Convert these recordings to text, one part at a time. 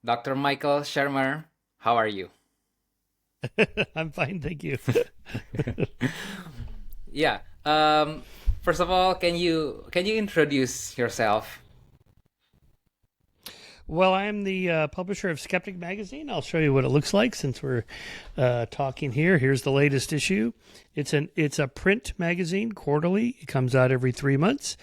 Dr. Michael Shermer, how are you? I'm fine, thank you. Yeah. First of all, can you introduce yourself? Well, I'm the publisher of Skeptic magazine. I'll show you what it looks like since we're talking here. Here's the latest issue. It's a print magazine quarterly. It comes out every 3 months.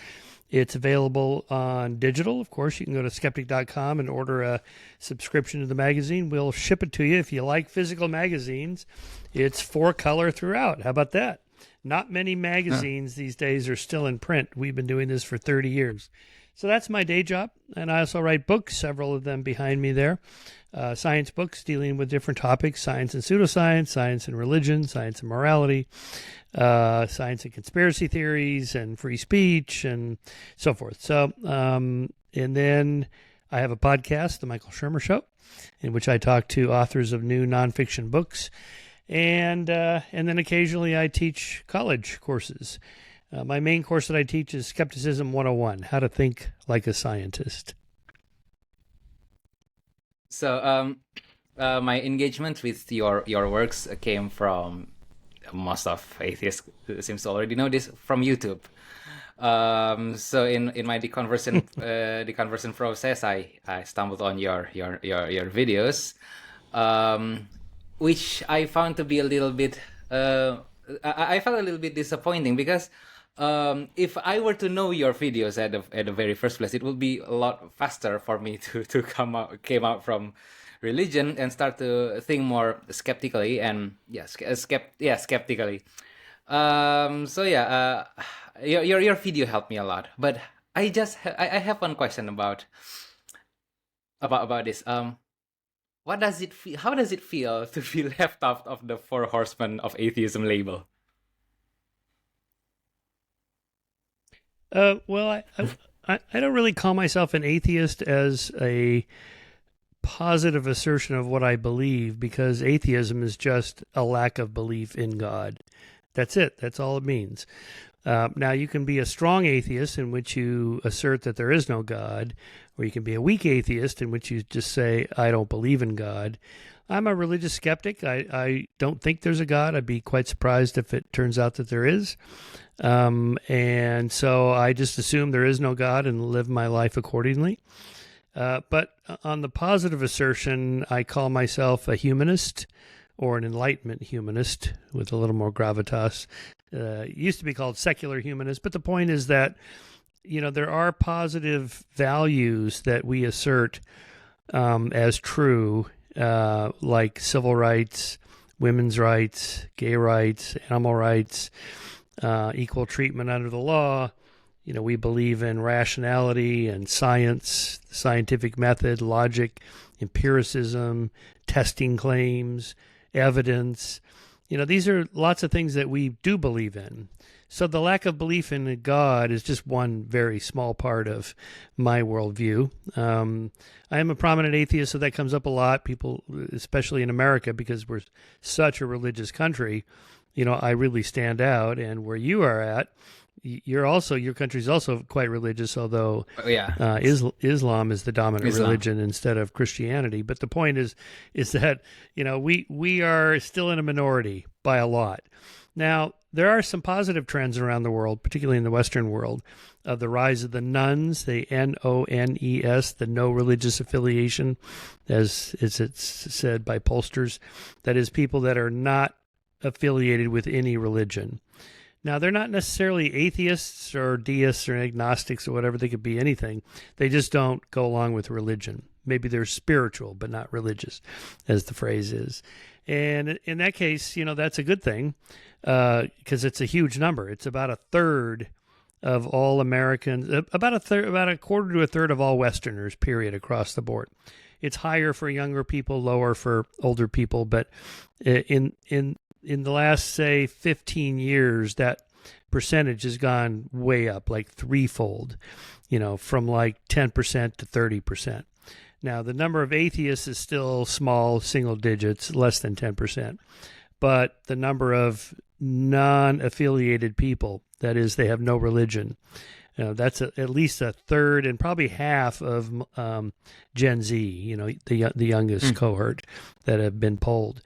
It's available on digital. Of course, you can go to skeptic.com and order a subscription to the magazine. We'll ship it to you. If you like physical magazines, it's four color throughout. How about that? Not many Huh. magazines these days are still in print. We've been doing this for 30 years. So that's my day job. And I also write books, several of them behind me there. Science books dealing with different topics: science and pseudoscience, science and religion, science and morality, science and conspiracy theories, and free speech, and so forth. And then I have a podcast, The Michael Shermer Show, in which I talk to authors of new nonfiction books. And then occasionally I teach college courses. My main course that I teach is Skepticism 101: How to Think Like a Scientist. So, my engagement with your works came from most of atheists seems to already know this from YouTube. So in my deconversion process, I stumbled on your videos, um, which I found to be a little bit. I felt a little bit disappointing because if I were to know your videos at the very first place, it would be a lot faster for me to came out from religion and start to think more skeptically and skeptically. So yeah, your video helped me a lot, but I have one question about this. What does it feel? How does it feel to be left out of the four horsemen of atheism label? Well, I don't really call myself an atheist as a positive assertion of what I believe, because atheism is just a lack of belief in God. That's it. That's all it means. Now, you can be a strong atheist in which you assert that there is no God, or you can be a weak atheist in which you just say, I don't believe in God. I'm a religious skeptic. I don't think there's a God. I'd be quite surprised if it turns out that there is. And so I just assume there is no God and live my life accordingly. But on the positive assertion, I call myself a humanist or an enlightenment humanist with a little more gravitas. It used to be called secular humanist, but the point is that there are positive values that we assert as true, like civil rights, women's rights, gay rights, animal rights, equal treatment under the law. We believe in rationality and science, scientific method, logic, empiricism, testing claims, evidence. These are lots of things that we do believe in. So the lack of belief in God is just one very small part of my worldview. I am a prominent atheist, so that comes up a lot. People, especially in America, because we're such a religious country, I really stand out. And where you are at, your country's also quite religious, although Oh, yeah, Islam is the dominant Islam. religion instead of Christianity. But the point is that we are still in a minority by a lot. Now, there are some positive trends around the world, particularly in the Western world, of the rise of the nones, the NONES, the no religious affiliation, as it's said by pollsters. That is, people that are not affiliated with any religion. Now, they're not necessarily atheists or deists or agnostics or whatever. They could be anything. They just don't go along with religion. Maybe they're spiritual, but not religious, as the phrase is. And in that case, that's a good thing, because it's a huge number. It's about a third of all Americans, about a quarter to a third of all Westerners, period, across the board. It's higher for younger people, lower for older people, but in the last, say, 15 years, that percentage has gone way up, like threefold, from like 10% to 30%. Now, the number of atheists is still small, single digits, less than 10%. But the number of non affiliated people, that is, they have no religion, That's at least a third and probably half of Gen Z, the youngest cohort that have been polled.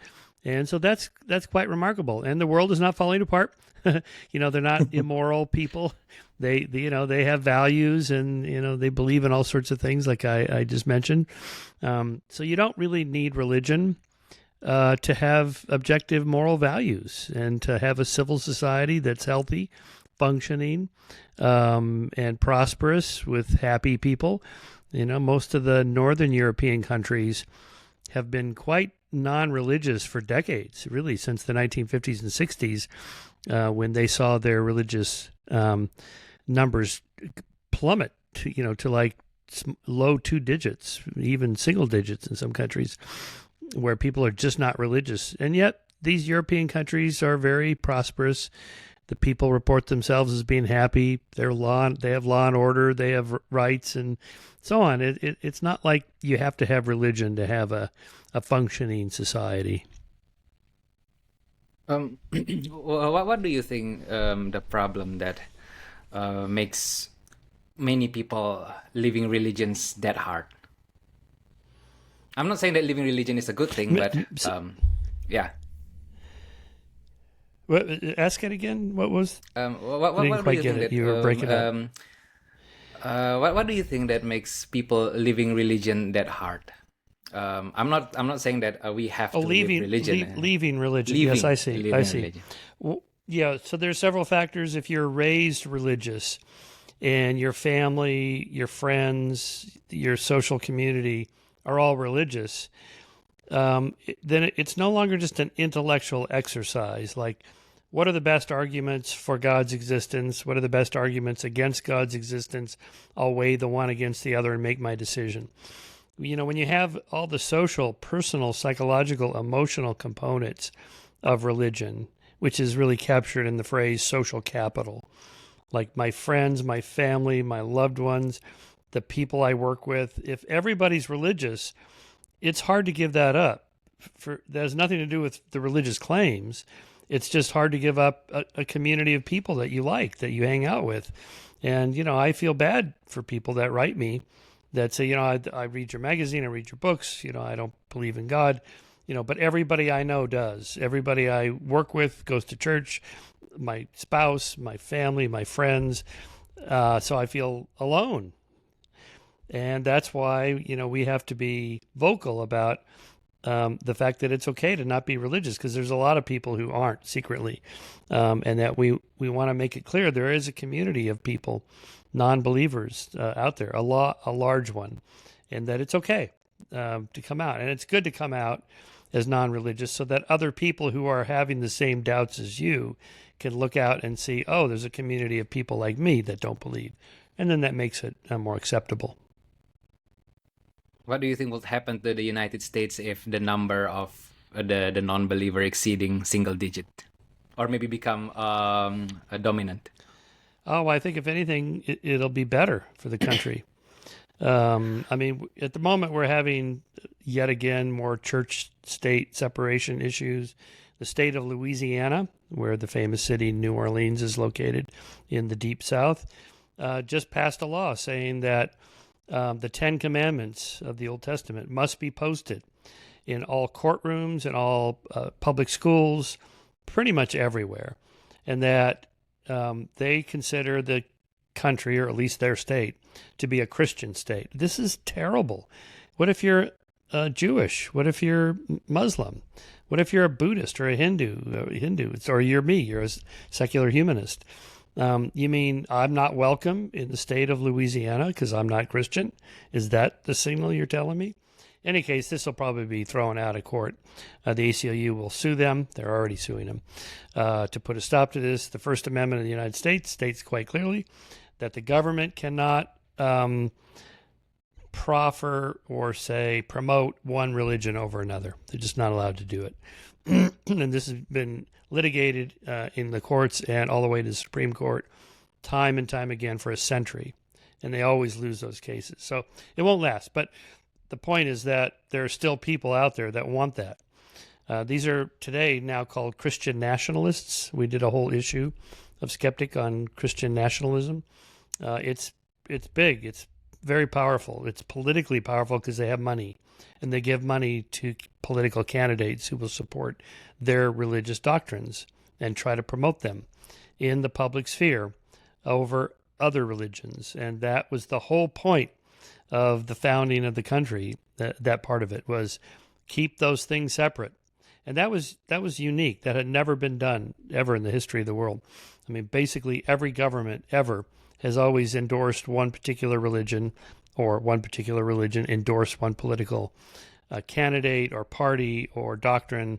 And so that's quite remarkable. And the world is not falling apart. They're not immoral people. They have values, and they believe in all sorts of things, like I just mentioned. So you don't really need religion to have objective moral values and to have a civil society that's healthy, functioning, and prosperous with happy people. Most of the Northern European countries have been quite non-religious for decades, really since the 1950s and 60s, when they saw their religious numbers plummet to like low 2 digits, even single digits in some countries, where people are just not religious. And yet these European countries are very prosperous. The people report themselves as being happy. They have law and order. They have rights and so on. It's not like you have to have religion to have a functioning society. What do you think the problem that makes many people living religions that hard? I'm not saying that living religion is a good thing, but yeah. Ask it again. What was? What I didn't quite get it. You were breaking up. What do you think that makes people living religion that hard? I'm not saying that we have to leave religion. Leaving religion. Yes, I see. Religion. Well, yeah. So there's several factors. If you're raised religious, and your family, your friends, your social community are all religious, then it's no longer just an intellectual exercise. Like, what are the best arguments for God's existence? What are the best arguments against God's existence? I'll weigh the one against the other and make my decision. When you have all the social, personal, psychological, emotional components of religion, which is really captured in the phrase social capital, like my friends, my family, my loved ones, the people I work with, if everybody's religious, it's hard to give that up. That has nothing to do with the religious claims. It's just hard to give up a community of people that you like, that you hang out with. And, I feel bad for people that write me that say, I read your magazine, I read your books, I don't believe in God, but everybody I know does. Everybody I work with goes to church, my spouse, my family, my friends. So I feel alone. And that's why, we have to be vocal about the fact that it's okay to not be religious, because there's a lot of people who aren't secretly, and that we want to make it clear there is a community of people, non-believers out there, a large one, and that it's okay to come out. And it's good to come out as non-religious so that other people who are having the same doubts as you can look out and see, oh, there's a community of people like me that don't believe. And then that makes it more acceptable. What do you think will happen to the United States if the number of the non-believer exceeding single digit, or maybe become a dominant? Oh, I think if anything, it'll be better for the country. At the moment, we're having yet again more church-state separation issues. The state of Louisiana, where the famous city New Orleans is located in the Deep South, just passed a law saying that the 10 Commandments of the Old Testament must be posted in all courtrooms and all public schools, pretty much everywhere, and that they consider the country, or at least their state, to be a Christian state. This is terrible. What if you're Jewish? What if you're Muslim? What if you're a Buddhist or a Hindu? Or you're me, you're a secular humanist. You mean I'm not welcome in the state of Louisiana because I'm not Christian? Is that the signal you're telling me? In any case, this will probably be thrown out of court. The ACLU will sue them. They're already suing them to put a stop to this. The First Amendment of the United States states quite clearly that the government cannot proffer or promote one religion over another. They're just not allowed to do it. And this has been litigated in the courts and all the way to the Supreme Court time and time again for a century. And they always lose those cases. So it won't last. But the point is that there are still people out there that want that. These are today now called Christian nationalists. We did a whole issue of Skeptic on Christian nationalism. It's big. It's very powerful. It's politically powerful because they have money, and they give money to political candidates who will support their religious doctrines and try to promote them in the public sphere over other religions. And that was the whole point of the founding of the country. That part of it was keep those things separate. And that was unique. That had never been done ever in the history of the world. I mean, basically every government ever has always endorsed one particular religion, or one particular religion endorsed one political candidate or party or doctrine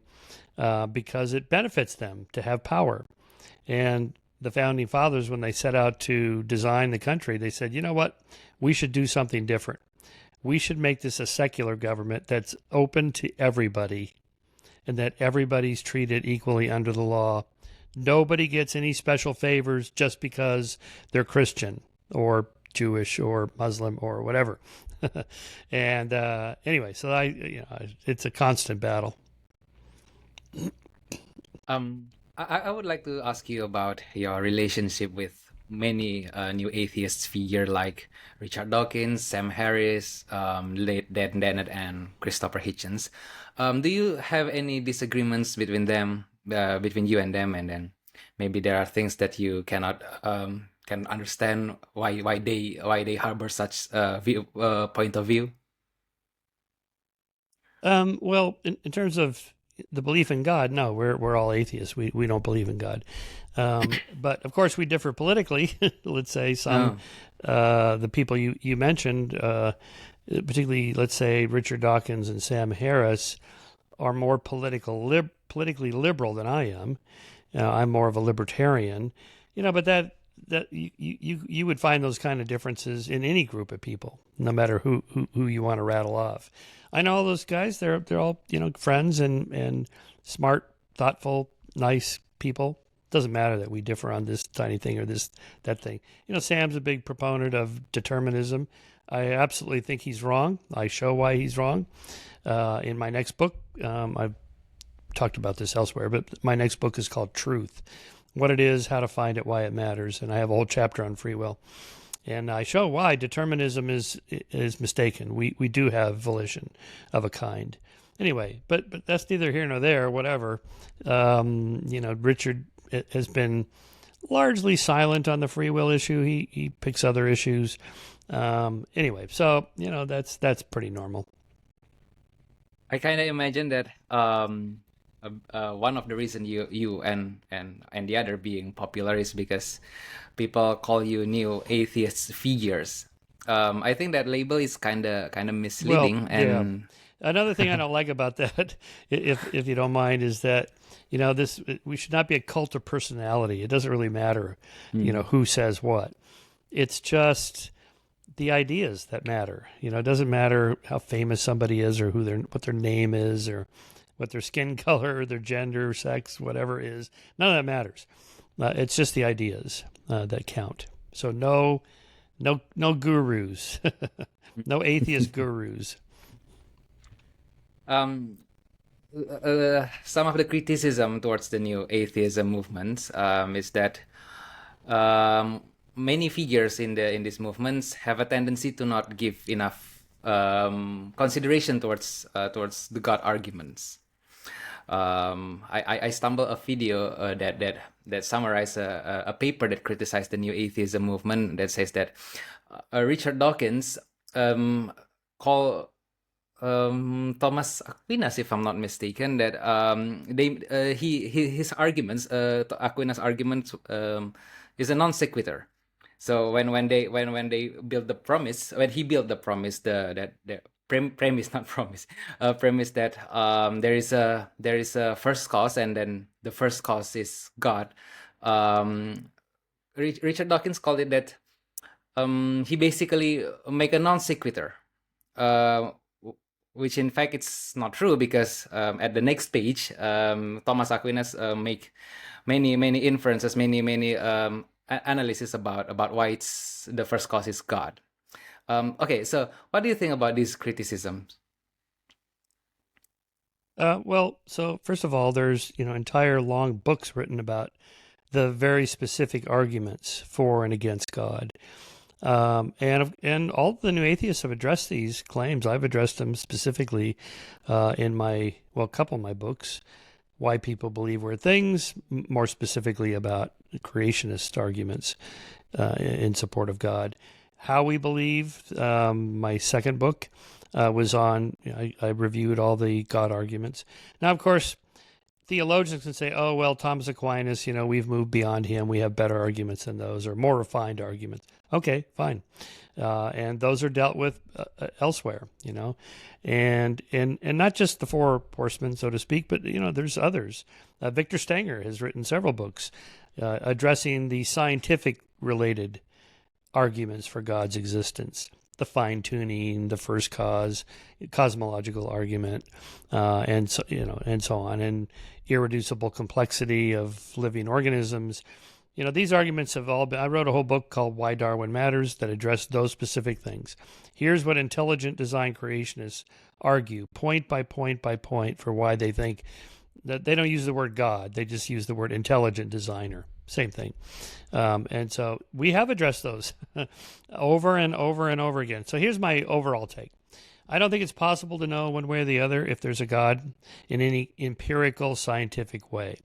because it benefits them to have power. And the founding fathers, when they set out to design the country, they said, you know what? We should do something different. We should make this a secular government that's open to everybody and that everybody's treated equally under the law. Nobody gets any special favors just because they're Christian or Jewish or Muslim or whatever. And anyway, so it's a constant battle. I would like to ask you about your relationship with many new atheist figures like Richard Dawkins, Sam Harris, late Dan Dennett, and Christopher Hitchens. Do you have any disagreements between them, between you and them, and then maybe there are things that you cannot can understand why they harbor such point of view? Well, in terms of the belief in God, no, we're all atheists. We don't believe in God. But of course we differ politically. Let's say some the people you mentioned, particularly let's say Richard Dawkins and Sam Harris, are more politically liberal than I am. I'm more of a libertarian, but that you would find those kind of differences in any group of people, no matter who you want to rattle off. I know all those guys. They're all friends and smart, thoughtful, nice people. Doesn't matter that we differ on this tiny thing or that thing. Sam's a big proponent of determinism. I absolutely think he's wrong. I show why he's wrong. In my next book, I've talked about this elsewhere, but my next book is called Truth: What It Is, How to Find It, Why It Matters, and I have a whole chapter on free will. And I show why determinism is mistaken. We do have volition of a kind. Anyway, but that's neither here nor there. Whatever. Richard has been largely silent on the free will issue. He picks other issues. Anyway, so that's pretty normal. I kind of imagine that one of the reasons you and the other being popular is because people call you new atheist figures. I think that label is kind of misleading. Well, and another thing I don't like about that, if you don't mind, is that we should not be a cult of personality. It doesn't really matter, who says what. It's just the ideas that matter. It doesn't matter how famous somebody is or what their name is or what their skin color, their gender, sex, whatever it is. None of that matters. It's just the ideas that count. So no gurus, no atheist gurus. Some of the criticism towards the new atheism movement is that many figures in these movements have a tendency to not give enough consideration towards the God arguments. I stumbled a video that summarized a paper that criticized the new atheism movement that says that Richard Dawkins called Thomas Aquinas, if I'm not mistaken, that his arguments, Aquinas' argument, is a non sequitur. So when they build the promise, when he built the promise, premise, not promise, premise that there is a first cause and then the first cause is God. Richard Dawkins called it that he basically make a non sequitur, which in fact it's not true because at the next page, Thomas Aquinas make many inferences, many analysis about why it's the first cause is God. Okay, so what do you think about these criticisms? Well, so first of all, there's entire long books written about the very specific arguments for and against God. And all the new atheists have addressed these claims. I've addressed them specifically in a couple of my books, Why People Believe Weird Things, more specifically about creationist arguments in support of God. How We Believe, my second book, was on, I reviewed all the God arguments. Now, of course, theologians can say, oh, well, Thomas Aquinas, we've moved beyond him. We have better arguments than those, or more refined arguments. Okay, fine. And those are dealt with elsewhere, and not just the four horsemen, so to speak, but, there's others. Victor Stenger has written several books addressing the scientific related arguments for God's existence, the fine-tuning, the first cause, cosmological argument, and so on, and irreducible complexity of living organisms. These arguments have all been. I wrote a whole book called Why Darwin Matters that addressed those specific things. Here's what intelligent design creationists argue, point by point by point, for why they think that they don't use the word God. They just use the word intelligent designer. Same thing. And so we have addressed those over and over and over again. So here's my overall take. I don't think it's possible to know one way or the other if there's a God in any empirical scientific way.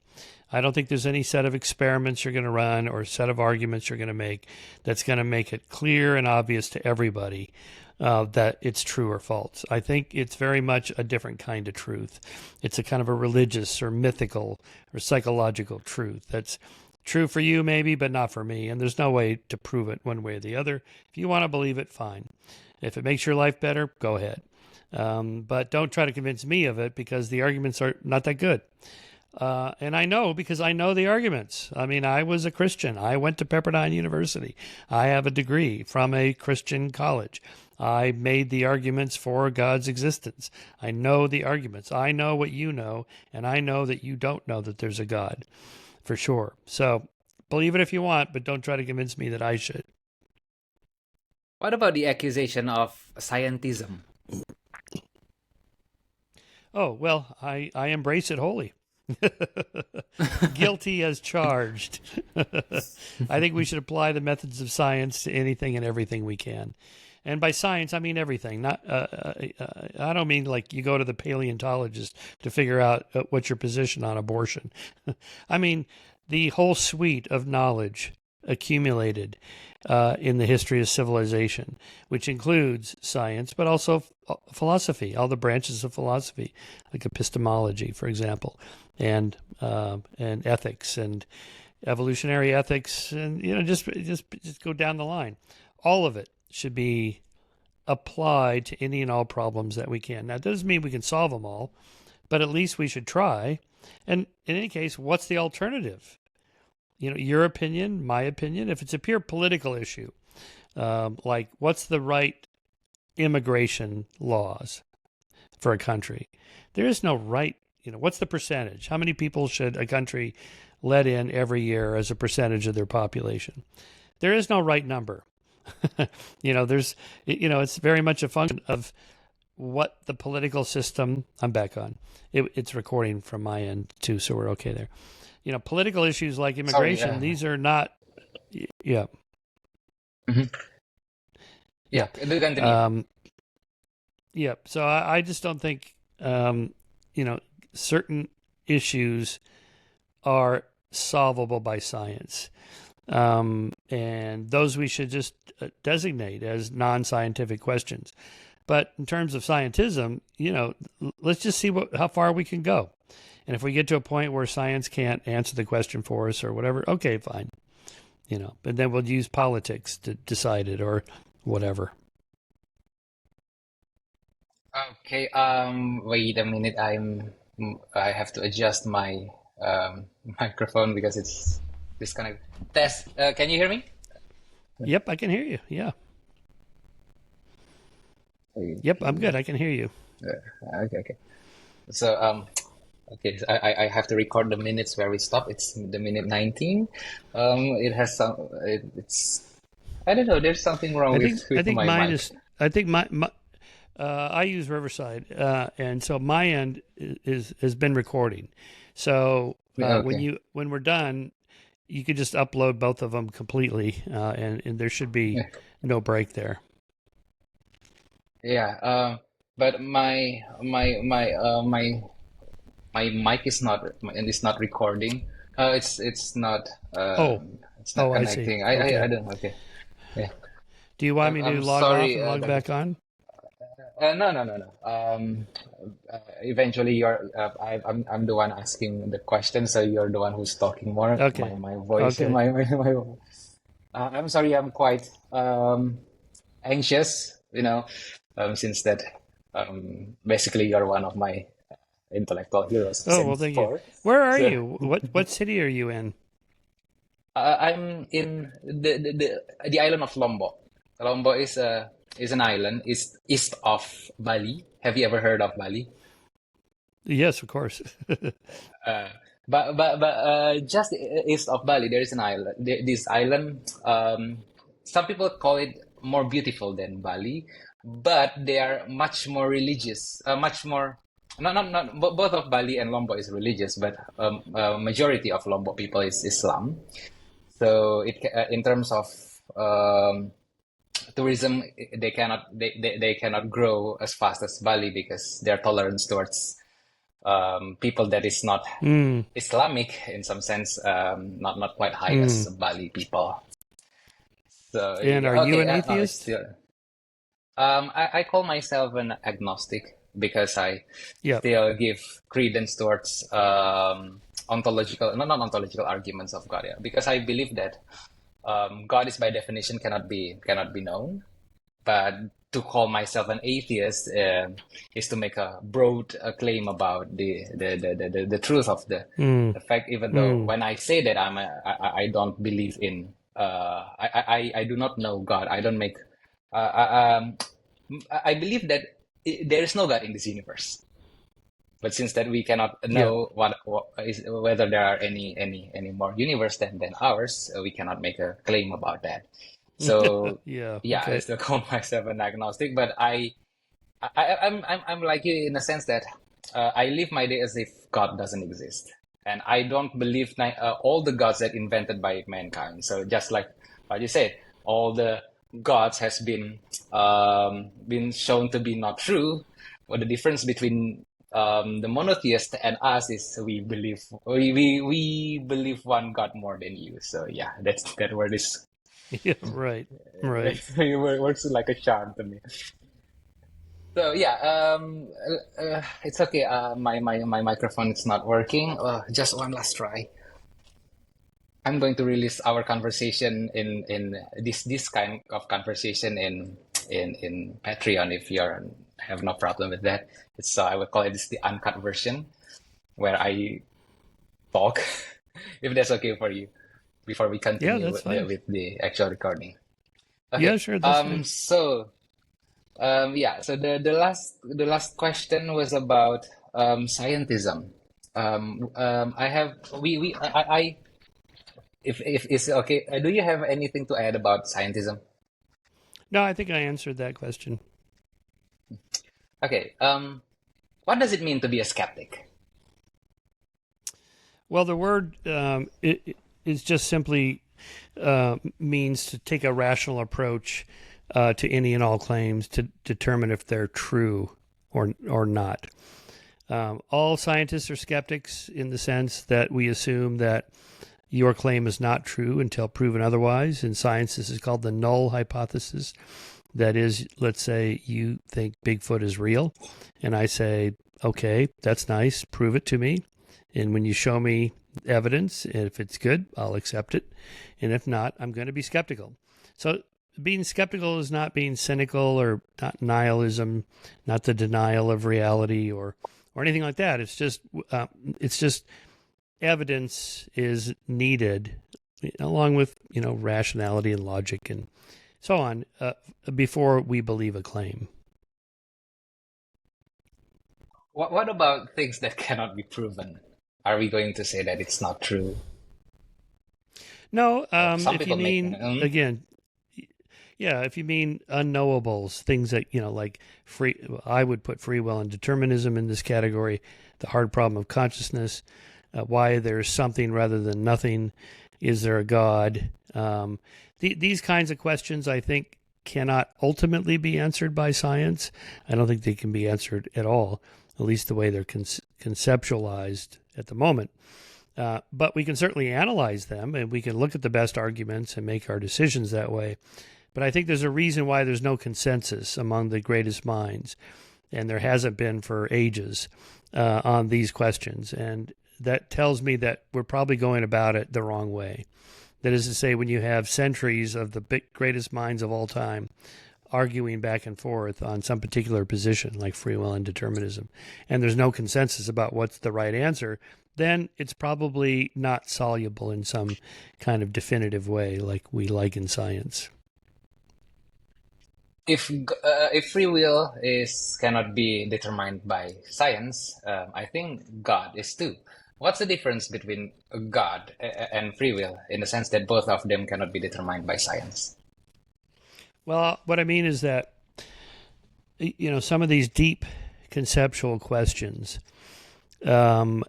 I don't think there's any set of experiments you're going to run or set of arguments you're going to make that's going to make it clear and obvious to everybody that it's true or false. I think it's very much a different kind of truth. It's a kind of a religious or mythical or psychological truth that's true for you maybe, but not for me. And there's no way to prove it one way or the other. If you want to believe it, fine. If it makes your life better, go ahead. But don't try to convince me of it because the arguments are not that good. And I know because I know the arguments. I mean, I was a Christian. I went to Pepperdine University. I have a degree from a Christian college. I made the arguments for God's existence. I know the arguments. I know what you know, and I know that you don't know that there's a God, for sure. So believe it if you want, but don't try to convince me that I should. What about the accusation of scientism? Oh, well, I embrace it wholly. Guilty as charged. I think we should apply the methods of science to anything and everything we can. And by science, I mean everything. Not, I don't mean like you go to the paleontologist to figure out what's your position on abortion. I mean the whole suite of knowledge accumulated in the history of civilization, which includes science, but also philosophy, all the branches of philosophy, like epistemology, for example, and ethics and evolutionary ethics, and just go down the line. All of it should be applied to any and all problems that we can. Now, it doesn't mean we can solve them all, but at least we should try. And in any case, what's the alternative? Your opinion, my opinion. If it's a pure political issue, like what's the right immigration laws for a country? There is no right. What's the percentage? How many people should a country let in every year as a percentage of their population? There is no right number. It's very much a function of what the political system. I'm back on. It's recording from my end too, so we're okay there. Political issues like immigration, Sorry, these are not, yeah. Mm-hmm. Yeah, do continue. Yeah, so I just don't think, certain issues are solvable by science. And those we should just designate as non-scientific questions. But in terms of scientism, let's just see how far we can go. And if we get to a point where science can't answer the question for us or whatever, okay, fine. But then we'll use politics to decide it or whatever. Okay, wait a minute. I have to adjust my microphone because it's disconnected. Test. Can you hear me? Yep, I can hear you. Yeah. Yep, I'm good. I can hear you. Okay. So okay, so I have to record the minutes where we stop. It's the minute 19. It has some. It's I don't know. There's something wrong with my mine mic. is. I think my I use Riverside, and so my end has been recording. So Okay. when we're done, you could just upload both of them completely, and there should be Yeah. no break there. Yeah. But my mic is not and it's not recording. Oh, It's not oh, I see. connecting. Okay. I don't. Okay. Yeah. Do you want me to I'm log off sorry, and log Dr. back on? No, no, no, no. Eventually, I'm the one asking the question, so you're the one who's talking more. Okay. My voice, Okay. I'm sorry, I'm quite anxious, since that basically you're one of my intellectual heroes Oh, well, since thank you. before. Where are So you? What city are you in? I'm in the island of Lombok. Lombok is an island. It's east of Bali. Have you ever heard of Bali? Yes, of course. Uh, but just east of Bali, there is an island. This island, some people call it more beautiful than Bali, but they are much more religious. Much more. Not. Both of Bali and Lombok is religious, but majority of Lombok people is Islam. So in terms of um, tourism, they cannot grow as fast as Bali because their tolerance towards people that is not Mm. Islamic in some sense, not quite high as Mm. Bali people. So And are yeah, you okay, an it's atheist? still. I call myself an agnostic because I Yep. still give credence towards ontological, no, not ontological arguments of God. Yeah, because I believe that God is by definition cannot be known. But to call myself an atheist is to make a broad claim about the truth of Mm. the fact. Even though Mm. when I say that I don't believe in I do not know God. I don't make I believe that there is no God in this universe. But since that we cannot Yeah. know what is whether there are any more universe than ours, we cannot make a claim about that. So Yeah. yeah, I Okay. still call myself an agnostic, but I'm like you in the sense that I live my day as if God doesn't exist, and I don't believe all the gods that invented by mankind. So just like what you said, all the gods has been shown to be not true. What the difference between the monotheist and us is we believe one God more than you. So yeah, that word is Yeah. Right. Right. it works like a charm to me. So yeah, it's okay. My microphone is not working. Just one last try. I'm going to release our conversation in this kind of conversation in Patreon if you're have no problem with that. It's I would call it the uncut version where I talk, if that's okay for you, before we Yeah, continue that's fine. with the actual recording. Yeah, Okay. sure, that's fine. Yeah. So the last question was about scientism. I have we I if it's okay. Do you have anything to add about scientism? No, I think I answered that question. Okay. What does it mean to be a skeptic? Well, the word it is just simply means to take a rational approach to any and all claims to determine if they're true or not. All scientists are skeptics in the sense that we assume that your claim is not true until proven otherwise. In science, this is called the null hypothesis. That is, let's say you think Bigfoot is real, and I say, okay, that's nice, prove it to me. And when you show me evidence, if it's good, I'll accept it. And if not, I'm going to be skeptical. So being skeptical is not being cynical or not nihilism, not the denial of reality or anything like that. It's just evidence is needed along with rationality and logic and so on before we believe a claim. What about things that cannot be proven? Are we going to say that it's not true? No, Some if you people make. mean again, yeah, if you mean unknowables, things that like free, I would put free will and determinism in this category. The hard problem of consciousness, why there's something rather than nothing, Is there a God? These kinds of questions, I think, cannot ultimately be answered by science. I don't think they can be answered at all, at least the way they're conceptualized at the moment. But we can certainly analyze them, and we can look at the best arguments and make our decisions that way. But I think there's a reason why there's no consensus among the greatest minds, and there hasn't been for ages on these questions. And that tells me that we're probably going about it the wrong way. That is to say, when you have centuries of the greatest minds of all time arguing back and forth on some particular position, like free will and determinism, and there's no consensus about what's the right answer, then it's probably not soluble in some kind of definitive way like we like in science. If free will is cannot be determined by science, I think God is too. What's the difference between God and free will in the sense that both of them cannot be determined by science? Well, what I mean is that, some of these deep conceptual questions, there's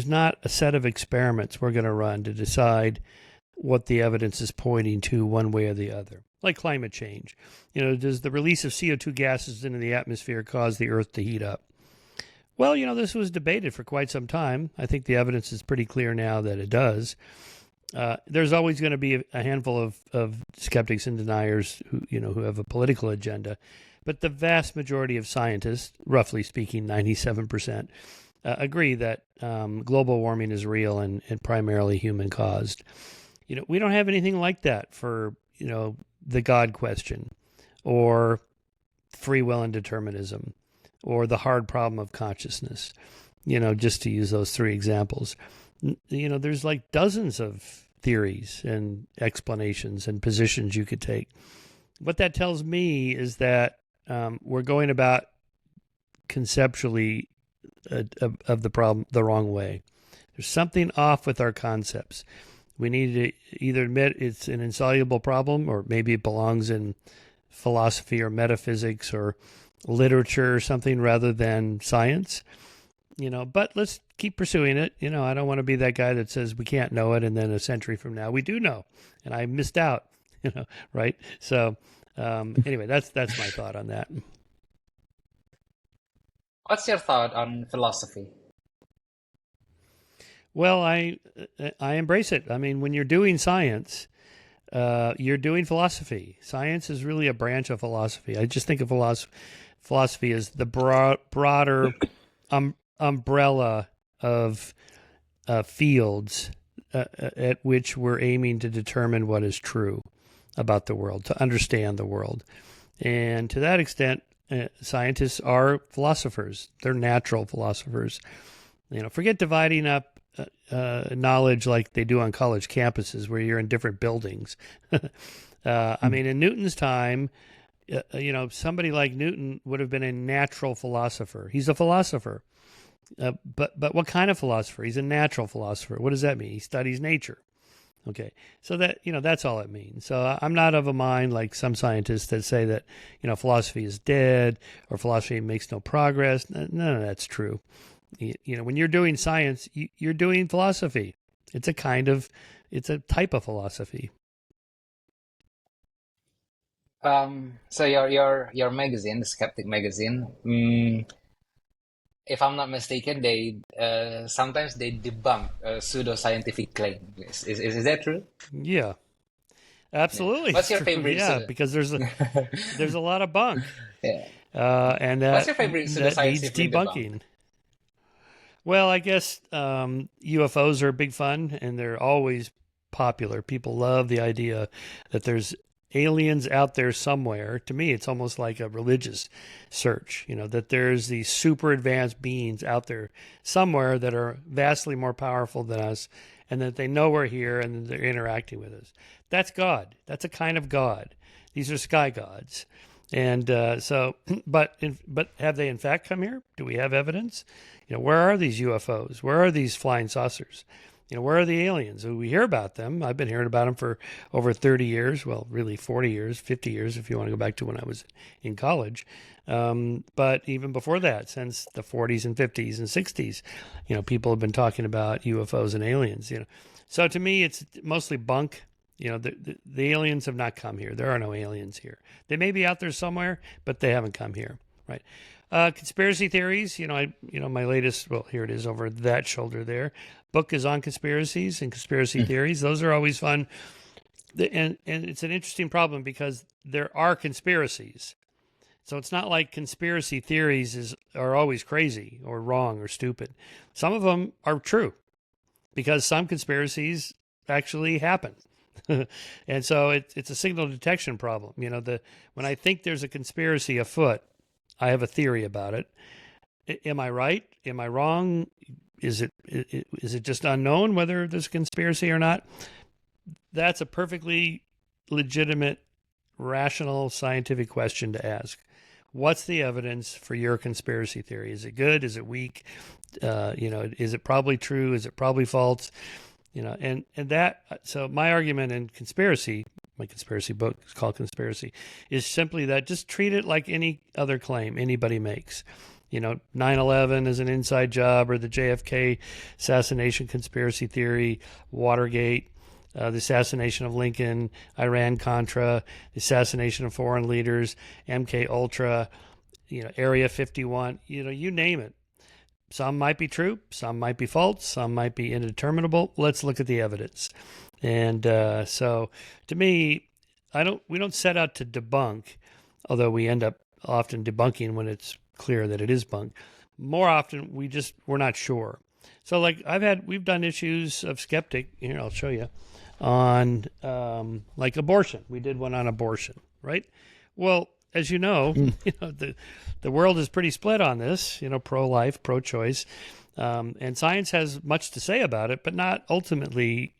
not a set of experiments we're going to run to decide what the evidence is pointing to one way or the other. Like climate change. Does the release of CO2 gases into the atmosphere cause the Earth to heat up? Well, this was debated for quite some time. I think the evidence is pretty clear now that it does. There's always going to be a handful of skeptics and deniers who have a political agenda. But the vast majority of scientists, roughly speaking, 97%, agree that global warming is real and primarily human caused. We don't have anything like that for, the God question or free will and determinism or the hard problem of consciousness, just to use those three examples. There's like dozens of theories and explanations and positions you could take. What that tells me is that we're going about conceptually of the problem the wrong way. There's something off with our concepts. We need to either admit it's an insoluble problem, or maybe it belongs in philosophy or metaphysics or literature or something rather than science. But let's keep pursuing it. I don't want to be that guy that says we can't know it and then a century from now we do know and I missed out, right? So anyway, that's my thought on that. What's your thought on philosophy? Well, I embrace it. I mean, when you're doing science, you're doing philosophy. Science is really a branch of philosophy. I just think of philosophy as the broader umbrella of fields at which we're aiming to determine what is true about the world, to understand the world. And to that extent, scientists are philosophers. They're natural philosophers. Forget dividing up knowledge like they do on college campuses where you're in different buildings. I mean, in Newton's time, somebody like Newton would have been a natural philosopher. He's a philosopher. But what kind of philosopher? He's a natural philosopher. What does that mean? He studies nature. Okay. So that, that's all it means. So I'm not of a mind like some scientists that say that, philosophy is dead or philosophy makes no progress. None of that's true. When you're doing science, you're doing philosophy. It's a type of philosophy. So your magazine, the Skeptic magazine, if I'm not mistaken, they sometimes they debunk pseudoscientific claims. Is that true? Yeah, absolutely. Yeah. What's your favorite? Yeah, because there's a lot of bunk. Yeah. And what's your favorite that needs debunking? Well, I guess UFOs are big fun, and they're always popular. People love the idea that there's aliens out there somewhere. To me, it's almost like a religious search, that there's these super advanced beings out there somewhere that are vastly more powerful than us, and that they know we're here and they're interacting with us. That's God. That's a kind of God. These are sky gods. And but have they in fact come here? Do we have evidence? Where are these UFOs? Where are these flying saucers? Where are the aliens? We hear about them. I've been hearing about them for over 30 years. Well, really 40 years, 50 years, if you want to go back to when I was in college. But even before that, since the 40s and 50s and 60s, people have been talking about UFOs and aliens, So to me, it's mostly bunk. The aliens have not come here. There are no aliens here. They may be out there somewhere, but they haven't come here, right? Conspiracy theories. My latest. Well, here it is over that shoulder there. Book is on conspiracies and conspiracy theories. Those are always fun, and it's an interesting problem because there are conspiracies. So it's not like conspiracy theories are always crazy or wrong or stupid. Some of them are true because some conspiracies actually happen. And so it's a signal detection problem. When I think there's a conspiracy afoot, I have a theory about it. Am I right? Am I wrong? Is it just unknown whether there's a conspiracy or not? That's a perfectly legitimate, rational, scientific question to ask. What's the evidence for your conspiracy theory? Is it good? Is it weak? Is it probably true? Is it probably false? So my argument in conspiracy, my conspiracy book is called Conspiracy, is simply that just treat it like any other claim anybody makes. 9/11 is an inside job, or the JFK assassination conspiracy theory, Watergate, the assassination of Lincoln, Iran-Contra, the assassination of foreign leaders, MK Ultra, Area 51, you name it. Some might be true, some might be false, some might be indeterminable. Let's look at the evidence. And so to me, we don't set out to debunk, although we end up often debunking when it's clear that it is bunk. More often, we're not sure. So we've done issues of Skeptic, here I'll show you, on like abortion. We did one on abortion, right? Well, as you know, the world is pretty split on this, pro-life, pro-choice. And science has much to say about it, but not ultimately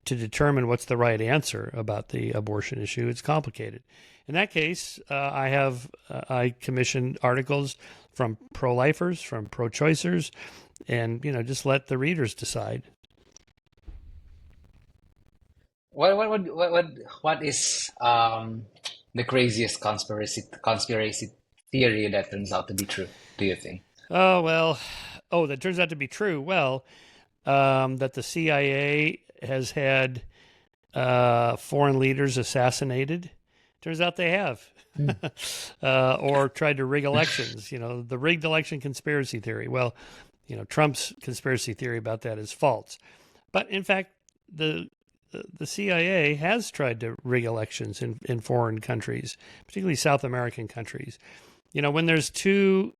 to determine what's the right answer about the abortion issue. It's complicated. In that case, I commissioned articles from pro-lifers, from pro-choicers, and just let the readers decide. What is the craziest conspiracy theory that turns out to be true, do you think? That turns out to be true. Well, that the CIA has had foreign leaders assassinated. Turns out they have. Or tried to rig elections, the rigged election conspiracy theory. Well, Trump's conspiracy theory about that is false. But in fact, the CIA has tried to rig elections in foreign countries, particularly South American countries. When there's two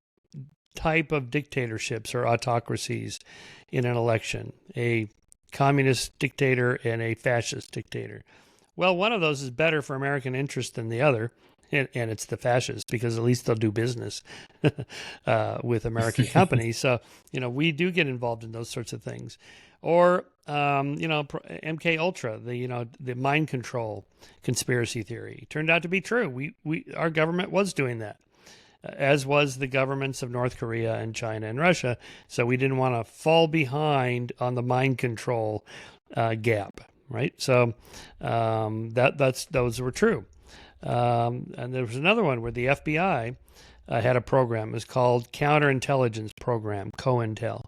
type of dictatorships or autocracies in an election, a communist dictator and a fascist dictator. Well, one of those is better for American interest than the other, and it's the fascists, because at least they'll do business with American companies. So, we do get involved in those sorts of things. Or, MK Ultra, the mind control conspiracy theory turned out to be true. Our government was doing that, as was the governments of North Korea and China and Russia. So we didn't want to fall behind on the mind control gap, right? So those were true. And there was another one where the FBI had a program. It was called Counterintelligence Program, COINTEL,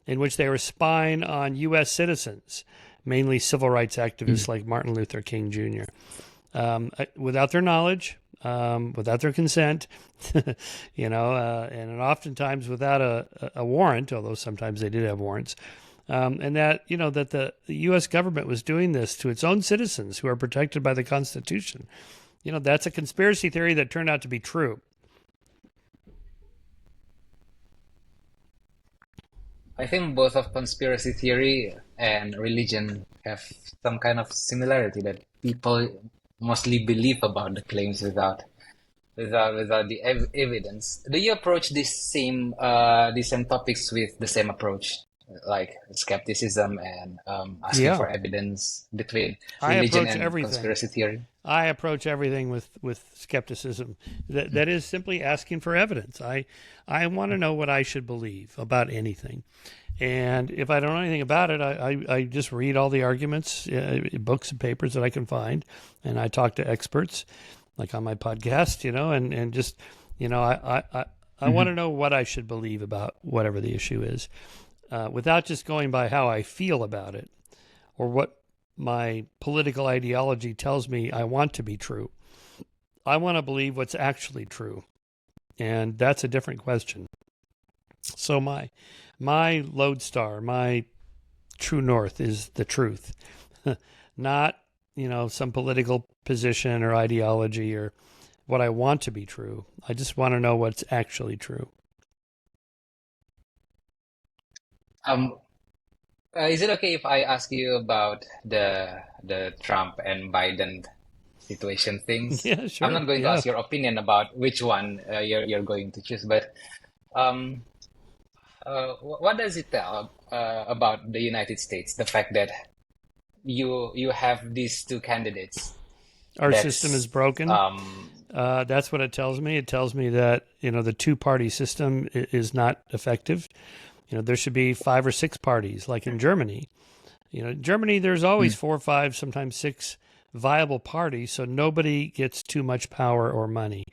in which they were spying on U.S. citizens, mainly civil rights activists like Martin Luther King Jr., without their knowledge, without their consent, and oftentimes without a warrant, although sometimes they did have warrants. And that the U.S. government was doing this to its own citizens who are protected by the Constitution. That's a conspiracy theory that turned out to be true. I think both of conspiracy theory and religion have some kind of similarity, that people mostly believe about the claims without the evidence. Do you approach these same topics with the same approach, like skepticism and asking for evidence between religion and conspiracy theory? I approach everything with skepticism. That is simply asking for evidence. I want to know what I should believe about anything. And if I don't know anything about it, I just read all the arguments, books and papers that I can find, and I talk to experts, like on my podcast, and just, I want to know what I should believe about whatever the issue is, without just going by how I feel about it, or what my political ideology tells me I want to be true. I want to believe what's actually true. And that's a different question. So my lodestar, my true north is the truth, not, some political position or ideology or what I want to be true. I just want to know what's actually true. Um, is it okay if I ask you about the Trump and Biden situation things? Yeah, I'm sure. not going to Yeah. ask your opinion about which one you're going to choose, but um, what does it tell about the United States? The fact that you have these two candidates Our system is that's broken. That's what it tells me. It tells me that, the two-party system is not effective. There should be 5 or 6 parties, like in Germany. Germany, there's always mm, 4 or 5, sometimes 6 viable parties, so nobody gets too much power or money,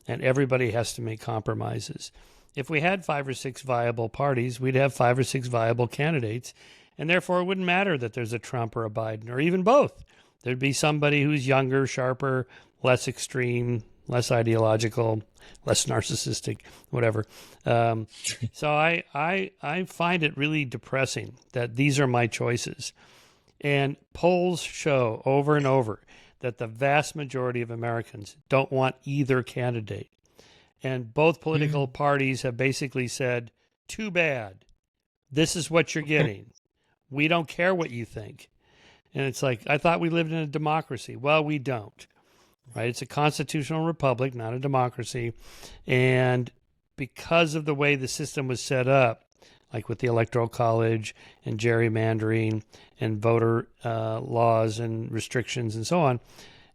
and everybody has to make compromises. If we had 5 or 6 viable parties, we'd have 5 or 6 viable candidates, and therefore it wouldn't matter that there's a Trump or a Biden or even both. There'd be somebody who's younger, sharper, less extreme, less ideological, less narcissistic, whatever. Um, so I find it really depressing that these are my choices. And polls show over and over that the vast majority of Americans don't want either candidate. And both political mm. parties have basically said, too bad. This is what you're getting. We don't care what you think. And it's like, I thought we lived in a democracy. Well, we don't, right? It's a constitutional republic, not a democracy. And because of the way the system was set up, like with the Electoral College and gerrymandering and voter laws and restrictions and so on,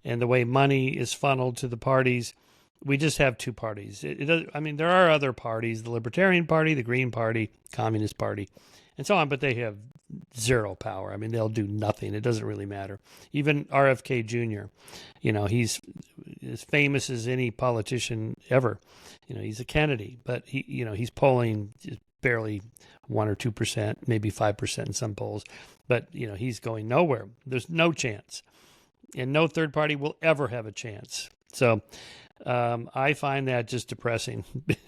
and the way money is funneled to the parties, we just have 2 parties. There are other parties, the Libertarian Party, the Green Party, Communist Party, and so on, but they have 0 power. They'll do nothing. It doesn't really matter. Even RFK Jr., he's as famous as any politician ever. He's a Kennedy, but he's polling just barely 1 or 2%, maybe 5% in some polls, but he's going nowhere. There's no chance, and no third party will ever have a chance. So I find that just depressing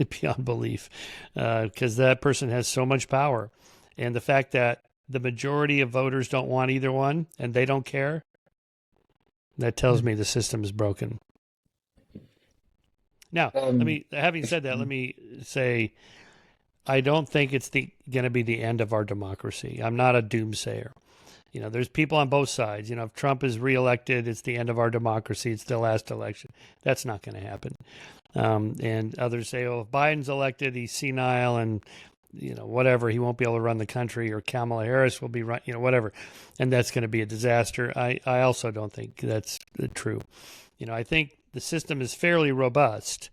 beyond belief, because that person has so much power. And the fact that the majority of voters don't want either one and they don't care, that tells me the system is broken. Now, Um, having said that, let me say, I don't think it's going to be the end of our democracy. I'm not a doomsayer. There's people on both sides. If Trump is reelected, it's the end of our democracy. It's the last election. That's not going to happen. And others say, oh, if Biden's elected, he's senile and, whatever, he won't be able to run the country, or Kamala Harris will be run, whatever. And that's going to be a disaster. I also don't think that's true. I think the system is fairly robust,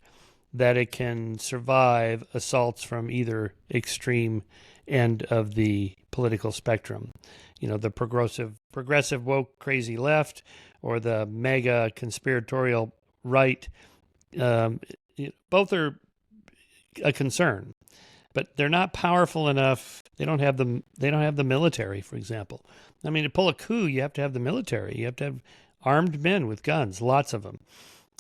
that it can survive assaults from either extreme end of the political spectrum. The progressive woke crazy left, or the mega conspiratorial right. Both are a concern, but they're not powerful enough. They don't have the military, for example. To pull a coup, you have to have the military. You have to have armed men with guns, lots of them.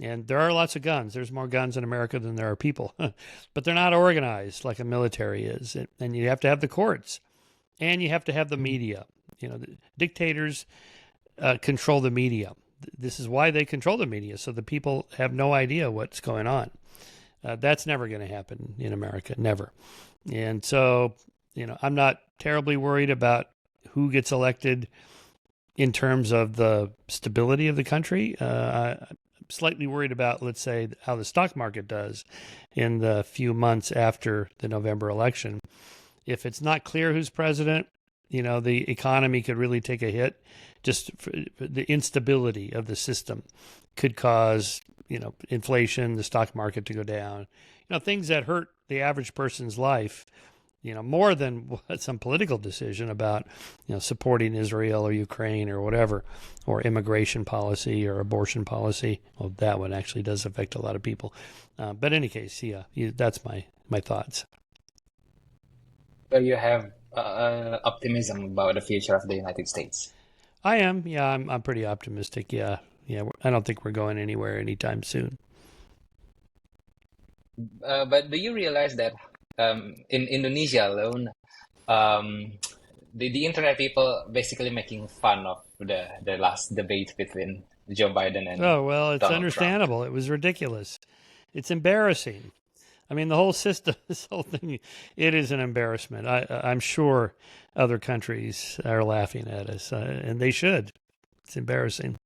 And there are lots of guns. There's more guns in America than there are people. But they're not organized like a military is. And you have to have the courts. And you have to have the media. The dictators control the media. This is why they control the media, so the people have no idea what's going on. That's never going to happen in America, never. And so, I'm not terribly worried about who gets elected in terms of the stability of the country. I'm slightly worried about, let's say, how the stock market does in the few months after the November election. If it's not clear who's president, the economy could really take a hit. Just the instability of the system could cause, inflation, the stock market to go down, things that hurt the average person's life, more than some political decision about, supporting Israel or Ukraine or whatever, or immigration policy or abortion policy. Well, that one actually does affect a lot of people. But in any case, that's my thoughts. so you have optimism about the future of the United States. I am. Yeah, I'm pretty optimistic. Yeah, yeah. I don't think we're going anywhere anytime soon. But do you realize that in Indonesia alone, um, the internet people basically making fun of the last debate between Joe Biden and Oh well, it's Donald Trump? understandable. It was ridiculous. It's embarrassing. I mean, the whole system, this whole thing, it is an embarrassment. I'm sure other countries are laughing at us, and they should. It's embarrassing.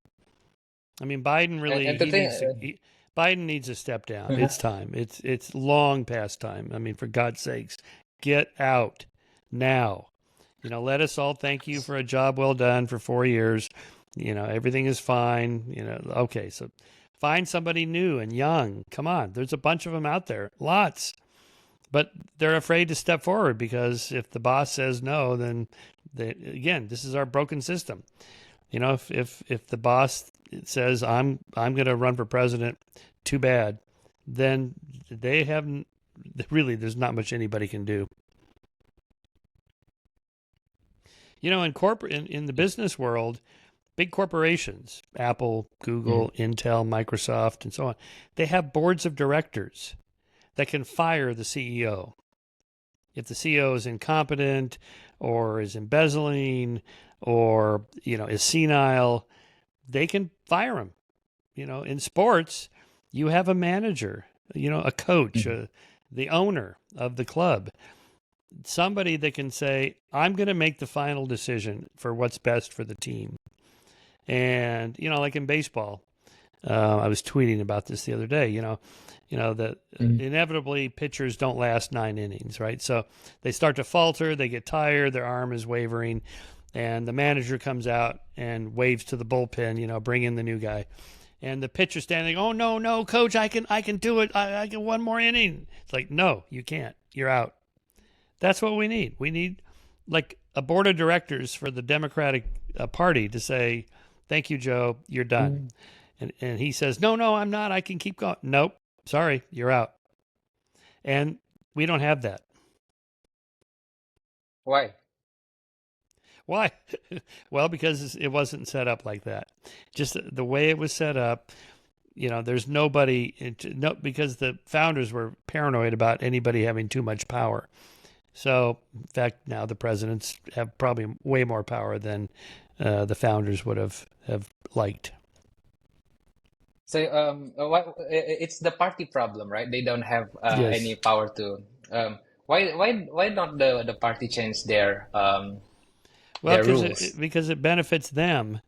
I mean, Biden really And to he think, needs to. Biden needs to step down. Mhm. It's time. It's long past time. I mean, for God's sakes, get out now. Let us all thank you for a job well done for 4 years. Everything is fine. Okay, so find somebody new and young. Come on, there's a bunch of them out there, lots, but they're afraid to step forward because if the boss says no, then again, this is our broken system. If the boss says I'm going to run for president, too bad, then they haven't really. There's not much anybody can do. In the business world, big corporations, Apple, Mhm. Google, Intel, Microsoft, and so on, they have boards of directors that can fire the CEO. If the CEO is incompetent or is embezzling or, is senile, they can fire him. In sports, you have a manager, a coach, Mhm. the owner of the club, somebody that can say, I'm going to make the final decision for what's best for the team. And, like in baseball, I was tweeting about this the other day, that Mhm. inevitably pitchers don't last 9 innings, right? So they start to falter, they get tired, their arm is wavering, and the manager comes out and waves to the bullpen, bring in the new guy. And the pitcher standing, oh no, no, coach, I can do it. I can one more inning. It's like, no, you can't. You're out. That's what we need. We need like a board of directors for the Democratic Party to say, thank you, Joe, you're done. Mhm. And he says, no, no, I'm not. I can keep going. Nope. Sorry, you're out. And we don't have that. Why? Why? Well, because it wasn't set up like that. Just the way it was set up, there's nobody, no, because the founders were paranoid about anybody having too much power. So, in fact, now the presidents have probably way more power than the founders would have liked. So it's the party problem, right? They don't have Yes. any power to. Why not the party change Well, their rules? because it benefits them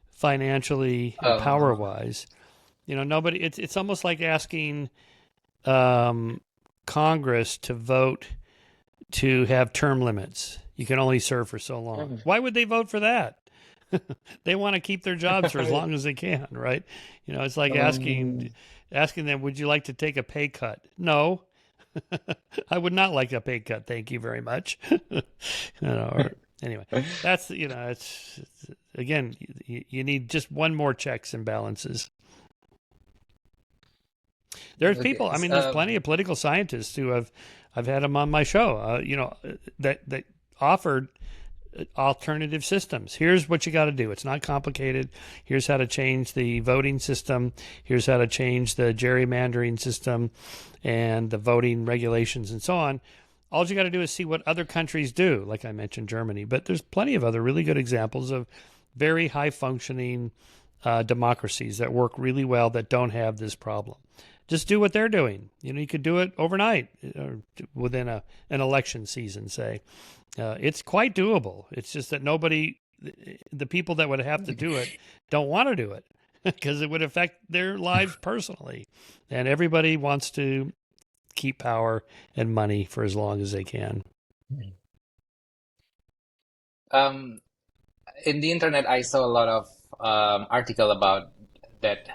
financially and power Uh, wise. Nobody. It's almost like asking um, Congress to vote to have term limits. You can only serve for so long. Mhm. Why would they vote for that? They want to keep their jobs for as long as they can, right? It's like um, asking them, "Would you like to take a pay cut?" No, I would not like a pay cut. Thank you very much. Or anyway, that's it's again, you need just one more checks and balances. There's okay. people. I mean, there's plenty of political scientists who I've had them on my show. That offered alternative systems. Here's what you got to do. It's not complicated. Here's how to change the voting system. Here's how to change the gerrymandering system and the voting regulations and so on. All you got to do is see what other countries do, like I mentioned Germany. But there's plenty of other really good examples of very high functioning democracies that work really well that don't have this problem. Just do what they're doing. You could do it overnight or within an election season, say. It's quite doable. It's just that the people that would have to do it, don't want to do it because it would affect their lives personally. And everybody wants to keep power and money for as long as they can. um, in the internet, I saw a lot of article about that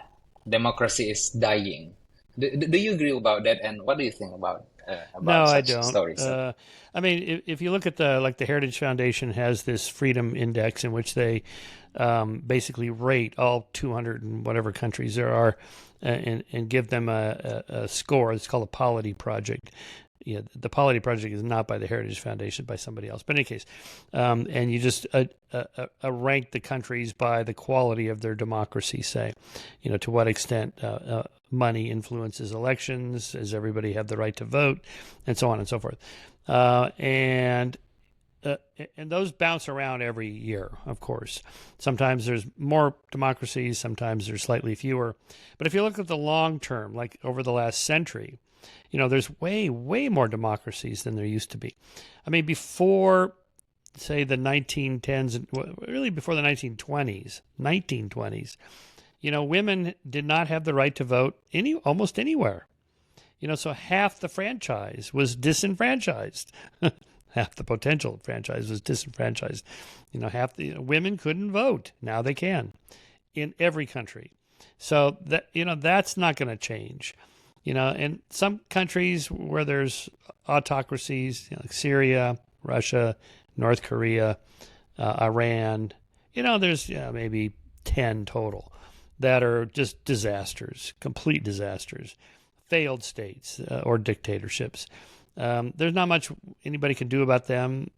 democracy is dying. Do you agree about that? And what do you think No, about I such don't. stories? I mean, if you look at the Heritage Foundation has this freedom index in which they basically rate all 200 and whatever countries there are and give them a score. It's called a polity project. the Polity Project is not by the Heritage Foundation, by somebody else. But in any case, and you just rank the countries by the quality of their democracy, say, to what extent money influences elections, does everybody have the right to vote, and so on and so forth. And those bounce around every year, of course. Sometimes there's more democracies, sometimes there's slightly fewer. But if you look at the long term, like over the last century, there's way, way more democracies than there used to be. I mean, before, say, the 1910s, really before the 1920s, women did not have the right to vote almost anywhere. So half the franchise was disenfranchised. Half the potential franchise was disenfranchised. Half the women couldn't vote. Now they can in every country. So that's not going to change. In some countries where there's autocracies, like Syria, Russia, North Korea, Iran, there's maybe 10 total that are just disasters, complete disasters, failed states or dictatorships. There's not much anybody can do about them,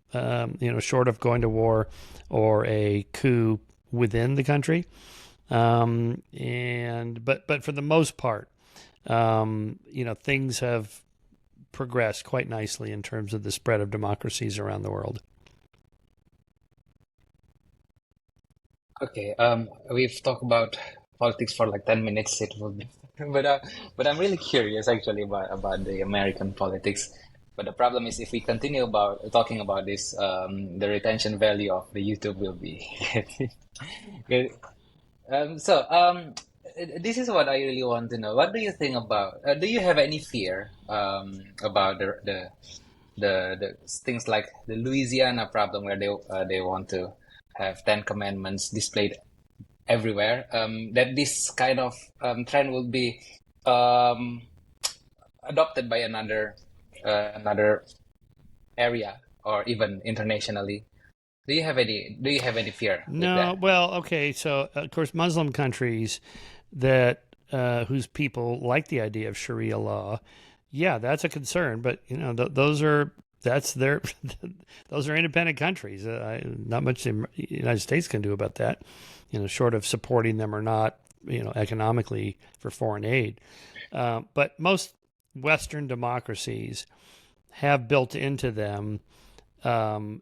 short of going to war or a coup within the country. But for the most part, things have progressed quite nicely in terms of the spread of democracies around the world. Okay, we've talked about politics for like 10 minutes. It will be, but I'm really curious actually about the American politics. But the problem is if we continue about talking about this, the retention value of the YouTube will be. Good. This is what I really want to know. What do you think about? Do you have any fear about the things like the Louisiana problem where they want to have Ten Commandments displayed everywhere? That this kind of trend will be um, adopted by another area or even internationally. Do you have any fear with No, that? well, okay. So, of course, Muslim countries that whose people like the idea of Sharia law, yeah, that's a concern. But that's their those are independent countries. Not much the United States can do about that, short of supporting them or not, economically for foreign aid. But most Western democracies have built into them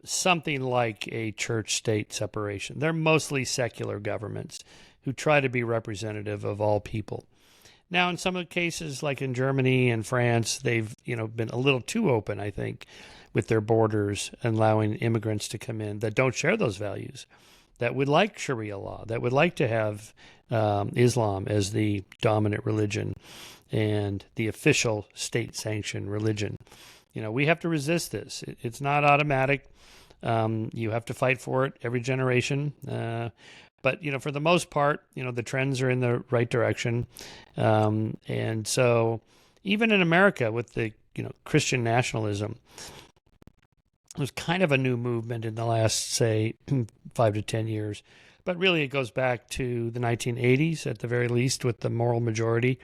something like a church-state separation. They're mostly secular governments who try to be representative of all people. Now, in some of the cases, like in Germany and France, they've been a little too open, I think, with their borders and allowing immigrants to come in that don't share those values, that would like Sharia law, that would like to have Islam as the dominant religion and the official state-sanctioned religion. We have to resist this. It's not automatic. You have to fight for it every generation. But for the most part, the trends are in the right direction. And so, even in America, with the Christian nationalism, there's kind of a new movement in the last, say, 5 to 10 years. But really, it goes back to the 1980s at the very least, with the moral majority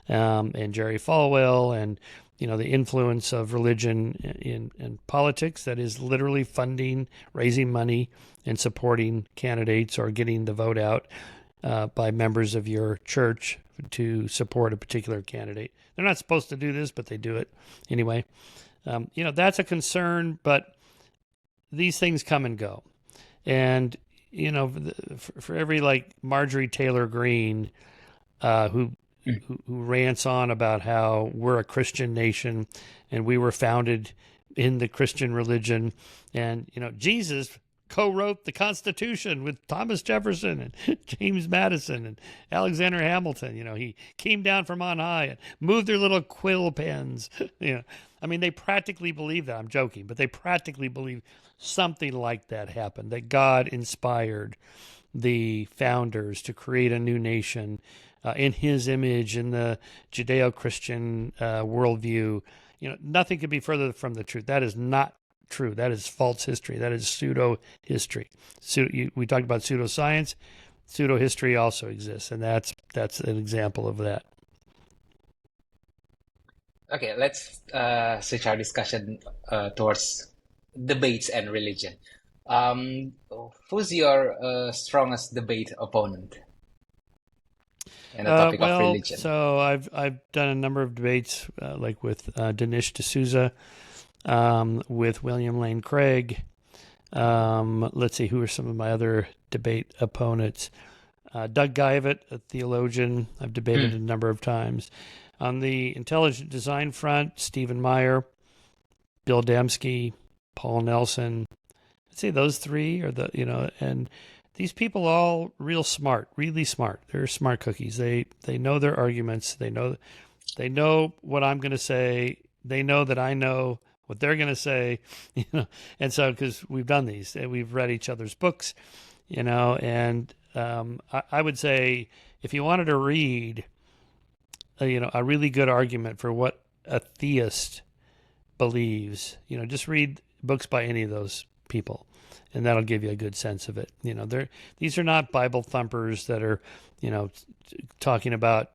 and Jerry Falwell and the influence of religion in politics, that is literally funding, raising money, and supporting candidates or getting the vote out by members of your church to support a particular candidate. They're not supposed to do this, but they do it anyway. That's a concern, but these things come and go. And, for every like Marjorie Taylor Greene, who rants on about how we're a Christian nation and we were founded in the Christian religion, and Jesus co-wrote the Constitution with Thomas Jefferson and James Madison and Alexander Hamilton. He came down from on high and moved their little quill pens. I mean, they practically believe that. I'm joking, but they practically believe something like that happened, that God inspired the founders to create a new nation in his image, in the Judeo-Christian worldview. Nothing could be further from the truth. That is not true. That is false history. That is pseudo-history. We talked about pseudoscience. Pseudo-history also exists, and that's an example of that. Okay, let's switch our discussion towards debates and religion. Um, who's your strongest debate opponent in the topic of Well, religion? so I've done a number of debates, like with Dinesh D'Souza, with William Lane Craig. Let's see, who are some of my other debate opponents? Doug Guyvett, a theologian, I've debated a Mm, number of times. On the intelligent design front, Stephen Meyer, Bill Dembski, Paul Nelson. I'd say those three are and these people all real smart, really smart. They're smart cookies. They know their arguments. They know what I'm going to say. They know that I know what they're going to say, And so, because we've done these, and we've read each other's books, and I would say if you wanted to read, a really good argument for what a theist believes, just read books by any of those people, and that'll give you a good sense of it. These are not Bible thumpers that are, talking about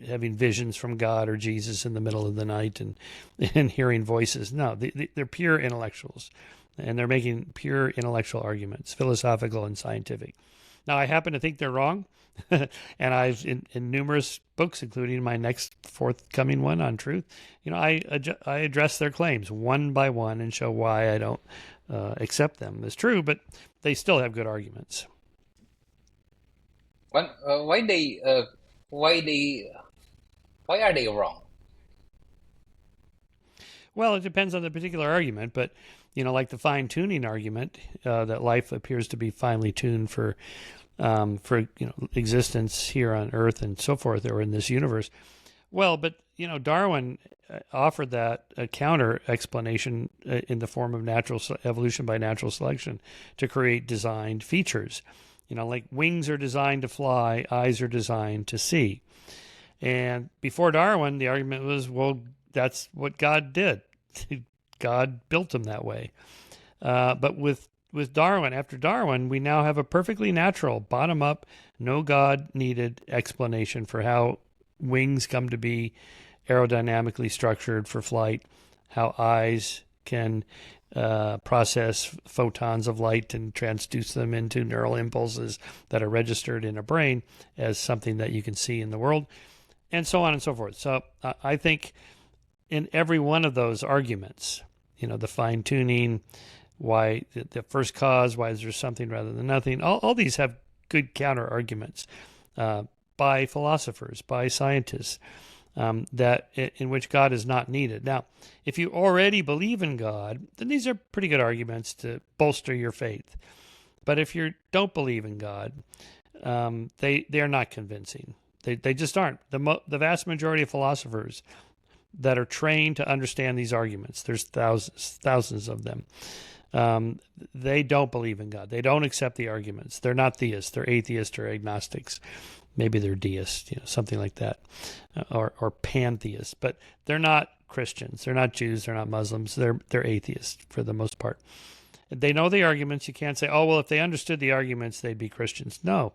having visions from God or Jesus in the middle of the night and hearing voices. No, they're pure intellectuals, and they're making pure intellectual arguments, philosophical and scientific. Now, I happen to think they're wrong, and I've in numerous books, including my next forthcoming one on truth, I address their claims one by one and show why I don't accept them as true, but they still have good arguments. why why they why are they wrong? Well, it depends on the particular argument, but like the fine tuning argument, that life appears to be finely tuned for existence here on Earth and so forth, or in this universe. Well, but Darwin offered that a counter explanation in the form of natural evolution by natural selection to create designed features. Like wings are designed to fly, eyes are designed to see. And before Darwin, the argument was, well, that's what God did. God built them that way. But with Darwin, after Darwin, we now have a perfectly natural, bottom up, no God needed explanation for how wings come to be aerodynamically structured for flight, how eyes can process photons of light and transduce them into neural impulses that are registered in a brain as something that you can see in the world, and so on and so forth. So I think in every one of those arguments, the fine tuning, why the first cause, why is there something rather than nothing, all these have good counter arguments by philosophers, by scientists, that in which God is not needed. Now, if you already believe in God, then these are pretty good arguments to bolster your faith. But if you don't believe in God, they are not convincing. They just aren't. The vast majority of philosophers that are trained to understand these arguments, there's thousands of them. They don't believe in God. They don't accept the arguments. They're not theists. They're atheists or agnostics. Maybe they're deists, something like that, or pantheists. But they're not Christians. They're not Jews. They're not Muslims. They're atheists for the most part. They know the arguments. You can't say, oh, well, if they understood the arguments, they'd be Christians. No,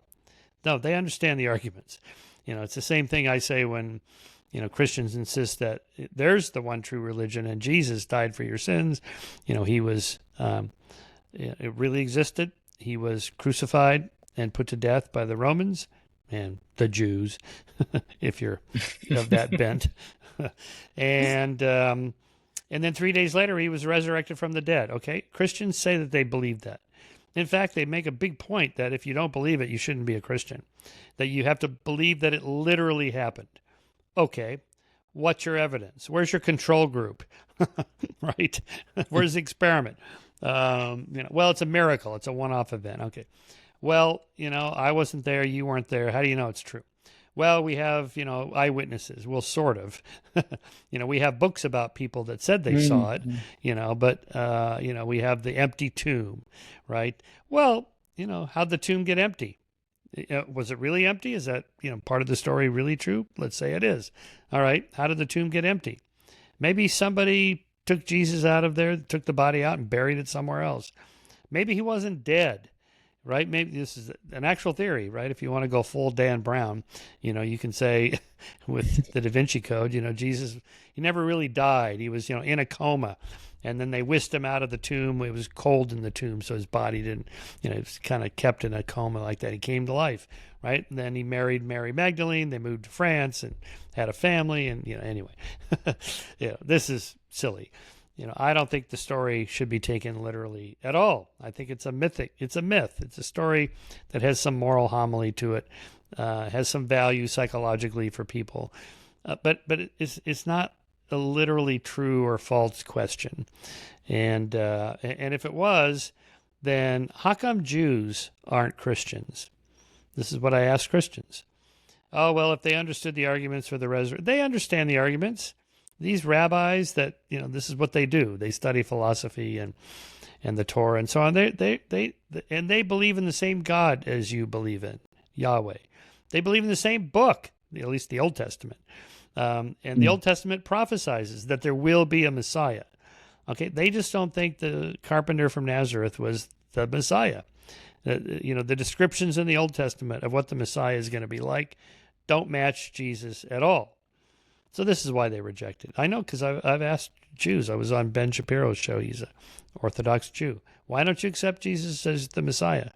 they understand the arguments. It's the same thing I say when Christians insist that there's the one true religion and Jesus died for your sins. He was, it really existed. He was crucified and put to death by the Romans and the Jews, if you're of that bent. and then 3 days later, he was resurrected from the dead. Okay. Christians say that they believe that. In fact, they make a big point that if you don't believe it, you shouldn't be a Christian, that you have to believe that it literally happened. Okay, what's your evidence? Where's your control group? Right? Where's the experiment? Well, it's a miracle. It's a one-off event. Okay. Well, I wasn't there. You weren't there. How do you know it's true? Well, we have, eyewitnesses. Well, sort of. We have books about people that said they saw it, but, we have the empty tomb, right? Well, how'd the tomb get empty? Was it really empty? Is that, part of the story really true? Let's say it is. All right. How did the tomb get empty? Maybe somebody took Jesus out of there, took the body out and buried it somewhere else. Maybe he wasn't dead, right? Maybe this is an actual theory, right? If you want to go full Dan Brown, you can say with the Da Vinci Code, Jesus, he never really died. He was, in a coma. And then they whisked him out of the tomb. It was cold in the tomb, so his body didn't, it was kind of kept in a coma like that. He came to life, right? And then he married Mary Magdalene. They moved to France and had a family. And, anyway, this is silly. I don't think the story should be taken literally at all. I think it's a myth. It's a story that has some moral homily to it, has some value psychologically for people. But it's not a literally true or false question. And if it was, then how come Jews aren't Christians? This is what I ask Christians. Oh, well, if they understood the arguments for the resurrection, they understand the arguments. These rabbis that, this is what they do. They study philosophy and the Torah and so on. They believe in the same God as you believe in, Yahweh. They believe in the same book, at least the Old Testament. And the Old Testament prophesizes that there will be a Messiah. Okay, they just don't think the carpenter from Nazareth was the Messiah. The descriptions in the Old Testament of what the Messiah is going to be like don't match Jesus at all. So this is why they reject it. I know because I've asked Jews. I was on Ben Shapiro's show. He's an Orthodox Jew. Why don't you accept Jesus as the Messiah?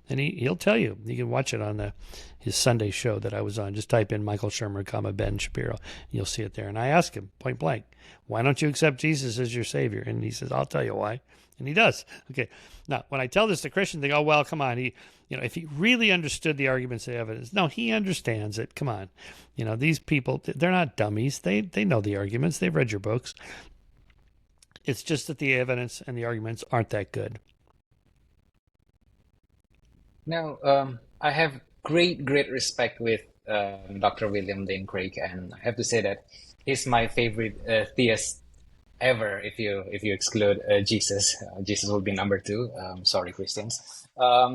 And he'll tell you. You can watch it on his Sunday show that I was on. Just type in Michael Shermer, Ben Shapiro. You'll see it there. And I ask him point blank, why don't you accept Jesus as your Savior? And he says, I'll tell you why. And he does. Okay. Now, when I tell this to Christians, they go, well, come on. If he really understood the arguments, the evidence. No, he understands it. Come on. These people, they're not dummies. They know the arguments. They've read your books. It's just that the evidence and the arguments aren't that good. Now, I have great respect with Dr. William Lane Craig, and I have to say that he's my favorite theist ever. If you exclude Jesus, Jesus will be number 2. Sorry, Christians. I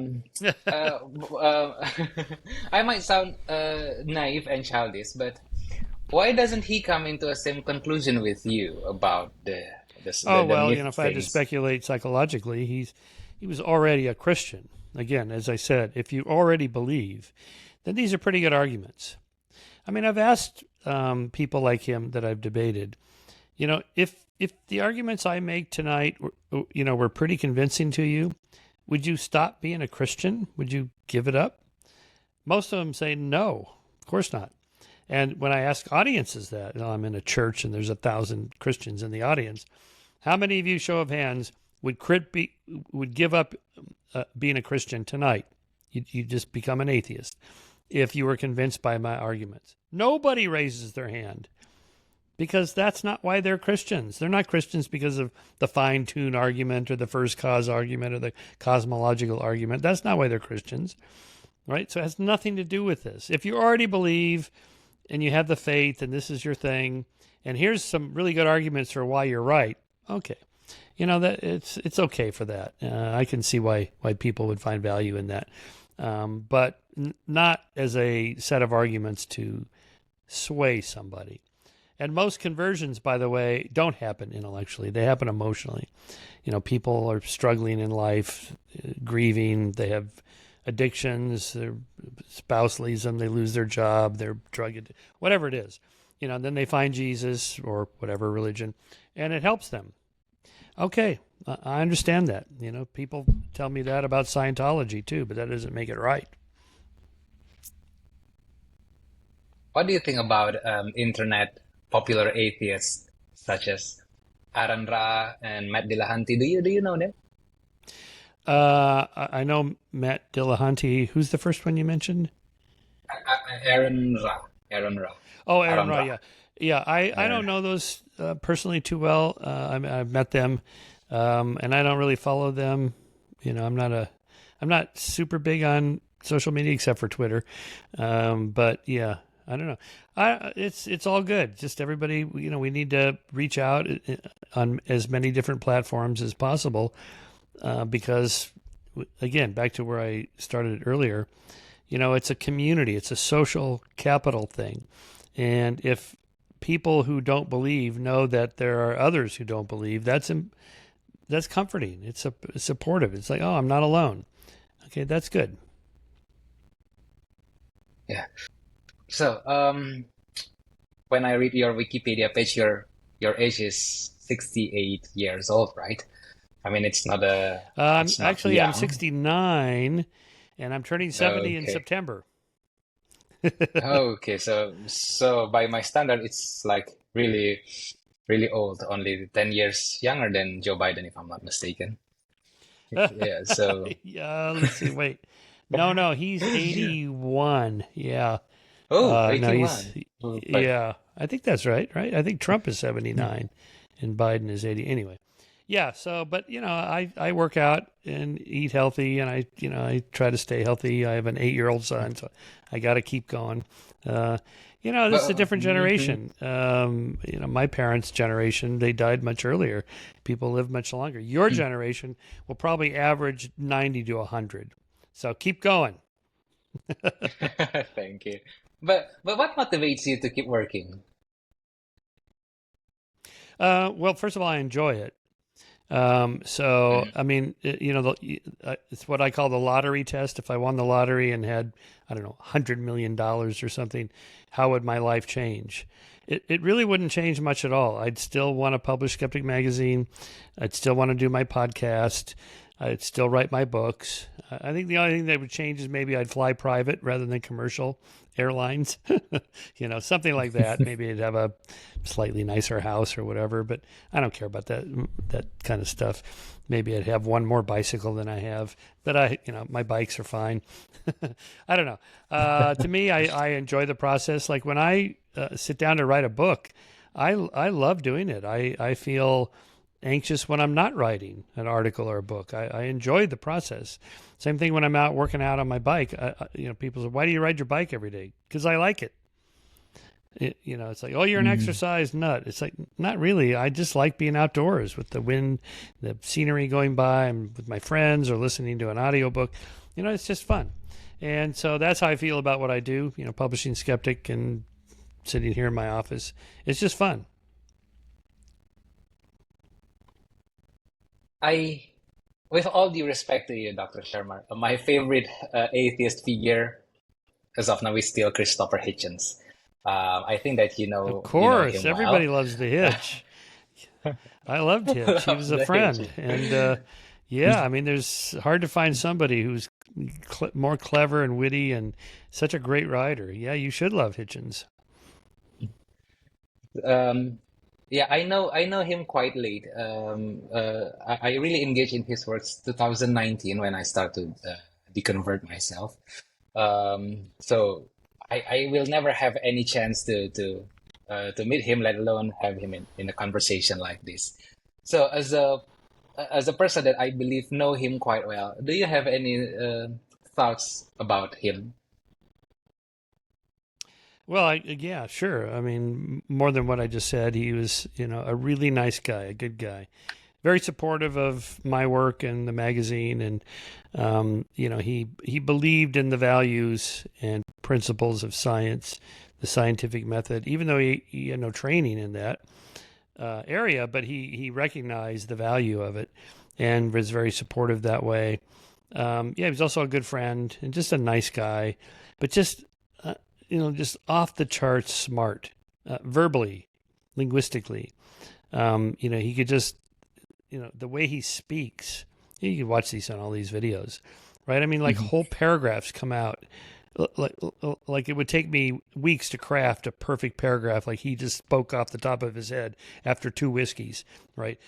might sound naive and childish, but why doesn't he come into the same conclusion with you about the if I had to speculate psychologically, he was already a Christian. Again, as I said, if you already believe, then these are pretty good arguments. I mean, I've asked people like him that I've debated, if the arguments I make tonight, were pretty convincing to you, would you stop being a Christian? Would you give it up? Most of them say no, of course not. And when I ask audiences that, I'm in a church and there's 1,000 Christians in the audience, how many of you, show of hands, would give up being a Christian tonight? You just become an atheist if you were convinced by my arguments. Nobody raises their hand because that's not why they're Christians. They're not Christians because of the fine-tuned argument or the first cause argument or the cosmological argument. That's not why they're Christians, right? So it has nothing to do with this. If you already believe and you have the faith and this is your thing, and here's some really good arguments for why you're right, okay. That it's okay for that. I can see why people would find value in that, but not as a set of arguments to sway somebody. And most conversions, by the way, don't happen intellectually. They happen emotionally. People are struggling in life, grieving. They have addictions. Their spouse leaves them. They lose their job. They're drug addicted, whatever it is. Then they find Jesus or whatever religion, and it helps them. Okay, I understand that. People tell me that about Scientology too, but that doesn't make it right. What do you think about internet popular atheists such as Aaron Ra and Matt Dillahunty? Do you know them? I know Matt Dillahunty. Who's the first one you mentioned? Aaron Ra. Oh, Aaron Ra. Yeah. Yeah, I don't know those personally too well. I've met them, and I don't really follow them. I'm not super big on social media except for Twitter. But yeah, I don't know. It's all good. Just everybody, we need to reach out on as many different platforms as possible, because again, back to where I started earlier, it's a community, it's a social capital thing, and if people who don't believe know that there are others who don't believe, that's comforting. It's supportive. It's like, oh, I'm not alone. Okay, that's good. Yeah. So, when I read your Wikipedia page, your age is 68 years old, right? I mean, it's not Actually, I'm young. 69, and I'm turning 70 in Okay. September. Okay. So by my standard, it's like really old, only 10 years younger than Joe Biden, if I'm not mistaken. Yeah. So, Let's see. Wait. No, no, he's 81. Yeah. oh, No, he's 81. But yeah. I think that's right. Right. I think Trump is 79, and Biden is 80. Anyway. Yeah. So, but I work out and eat healthy, and I try to stay healthy. I have an 8-year-old son, so I got to keep going. Uh, this is a different mhm. generation. My parents' generation, they died much earlier. People live much longer. Your generation will probably average 90 to 100. So keep going. Thank you. But what motivates you to keep working? Well, first of all, I enjoy it. So, Mm. I mean, it's what I call the lottery test. If I won the lottery and had, I don't know, $100 million or something, how would my life change? It really wouldn't change much at all. I'd still want to publish Skeptic Magazine. I'd still want to do my podcast. I'd still write my books. I think the only thing that would change is maybe I'd fly private rather than commercial airlines, something like that. Maybe I'd have a slightly nicer house or whatever, but I don't care about that kind of stuff. Maybe I'd have one more bicycle than I have, but my bikes are fine. I don't know. To me, I enjoy the process. Like when I sit down to write a book, I love doing it. I feel anxious when I'm not writing an article or a book. I enjoy the process. Same thing when I'm out working out on my bike. People say, "Why do you ride your bike every day?" Because I like it. It's like, "Oh, you're an Mm. exercise nut." It's like, not really. I just like being outdoors with the wind, the scenery going by, and with my friends or listening to an audiobook. It's just fun. And so that's how I feel about what I do. Publishing Skeptic and sitting here in my office. It's just fun. I, with all due respect to you, Dr. Shermer, my favorite atheist figure as of now is still Christopher Hitchens. I think that Of you know course, him everybody well. loves the Hitch. I loved Hitch. He was Love a the Hitch. friend, and yeah, I mean, there's hard to find somebody who's more clever and witty and such a great writer. Yeah, you should love Hitchens. Um, yeah, I know him quite late. I really engaged in his works 2019 when I started deconvert myself. So I will never have any chance to meet him, let alone have him in a conversation like this. So as a person that I believe know him quite well, do you have any thoughts about him? Well, yeah, sure. I mean, more than what I just said, he was, a really nice guy, a good guy, very supportive of my work and the magazine, and he believed in the values and principles of science, the scientific method, even though he had no training in that area, but he recognized the value of it and was very supportive that way. Yeah, he was also a good friend and just a nice guy, but uh, just off the charts smart, verbally, linguistically. He could just, the way he speaks. You can watch these on all these videos, right? I mean, like Mhm. whole paragraphs come out like like it would take me weeks to craft a perfect paragraph like he just spoke off the top of his head after 2 whiskeys, right?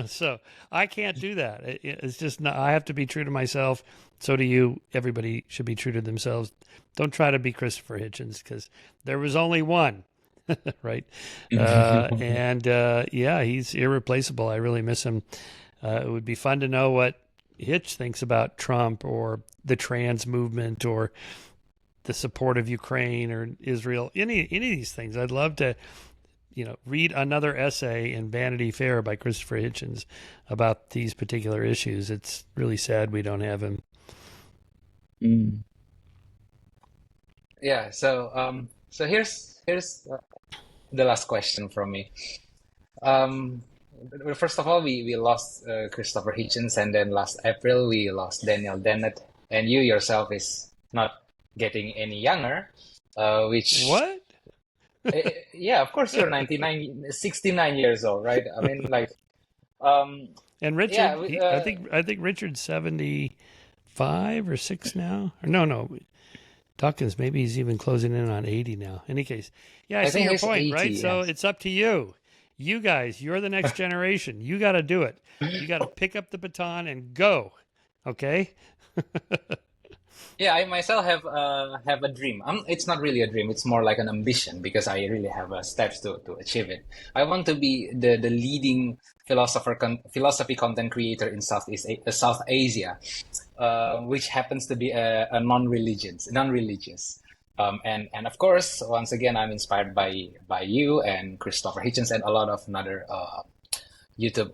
So I can't do that. It's just not, I have to be true to myself. So do you. Everybody should be true to themselves. Don't try to be Christopher Hitchens because there was only one. Right. And Yeah, he's irreplaceable. I really miss him. It would be fun to know what Hitch thinks about Trump or the trans movement or the support of Ukraine or Israel. Any of these things. I'd love to, read another essay in Vanity Fair by Christopher Hitchens about these particular issues. It's really sad we don't have him. Mm. Yeah, so here's the last question from me. Um, first of all, we lost Christopher Hitchens, and then last April we lost Daniel Dennett, and you yourself is not getting any younger, which What? yeah, of course you're 69 years old, right? I mean, like, um, And yeah, Richard, I think Richard's 75 or 6 now. Or no, Dawkins, maybe he's even closing in on 80 now. In any case, yeah, I I see think your he's point, 80, right? So yes. it's up to you. You guys, you're the next generation. You got to do it. You got to pick up the baton and go. Okay? Yeah, I myself have a dream. It's not really a dream. It's more like an ambition because I really have steps to achieve it. I want to be the leading philosophy content creator in South Asia, which happens to be a non-religious. And of course, once again, I'm inspired by you and Christopher Hitchens and a lot of another YouTube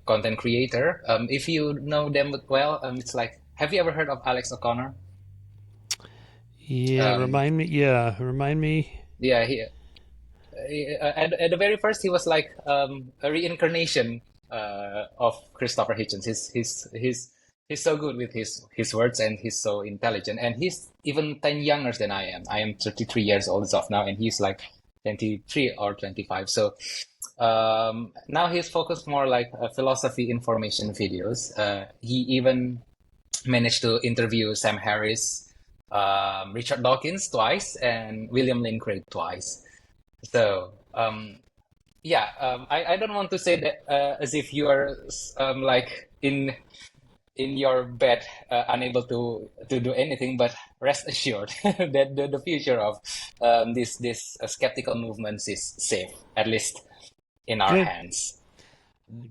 content creator. If you know them well, it's like, have you ever heard of Alex O'Connor? Yeah, Um, remind me. Yeah, remind me. yeah, at the very first he was like a reincarnation of Christopher Hitchens. He's so good with his words, and he's so intelligent, and he's even 10 younger than I am. I am 33 years old as of now, and he's like 23 or 25. So now he's focused more like philosophy information videos. He even managed to interview Sam Harris, Richard Dawkins twice, and William Lane Craig twice. So, yeah, I don't want to say that as if you are like in your bed, unable to do anything, but rest assured that the future of this skeptical movements is safe, at least in our Good, hands.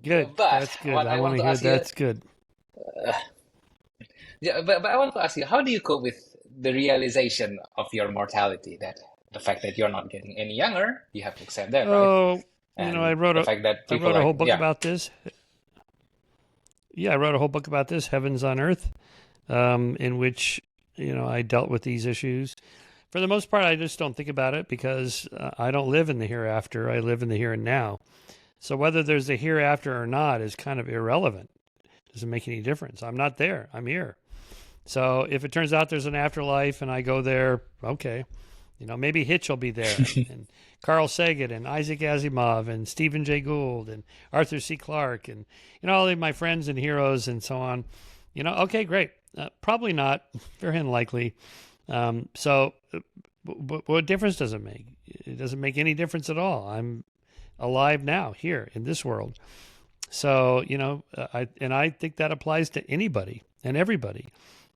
good. But That's good. what I I want want to to hear ask you, that's good. yeah, but I want to ask you, how do you cope with the realization of your mortality? That the fact that you're not getting any younger, you have to accept that, right? Oh, I And wrote the a fact that I people wrote a like, whole book yeah, about this. Yeah, I wrote a whole book about this, Heavens on Earth, in which I dealt with these issues. For the most part, I just don't think about it because I don't live in the hereafter. I live in the here and now. So whether there's a hereafter or not is kind of irrelevant. Doesn't make any difference. I'm not there. I'm here. So if it turns out there's an afterlife and I go there, okay. Maybe Hitch will be there, and Carl Sagan and Isaac Asimov and Stephen Jay Gould and Arthur C. Clarke and all of my friends and heroes and so on. Okay, great. Probably not. Very unlikely. What difference does it make? It doesn't make any difference at all. I'm alive now, here in this world. So I think that applies to anybody and everybody.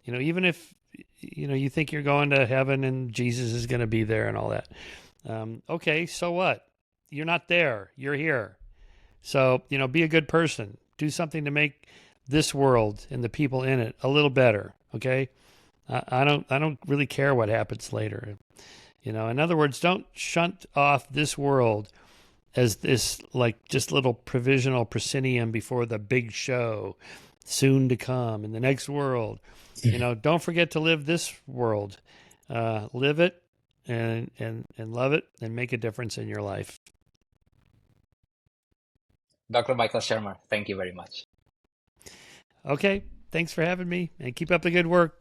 Even if you think you're going to heaven and Jesus is going to be there and all that. Okay, so what? You're not there. You're here. So be a good person. Do something to make this world and the people in it a little better. Okay. I don't really care what happens later. In other words, don't shunt off this world as this like just little provisional proscenium before the big show soon to come in the next world. Don't forget to live this world. Live it and love it and make a difference in your life. Dr. Michael Shermer, thank you very much. Okay, thanks for having me and keep up the good work.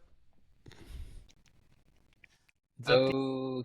It's up to Okay.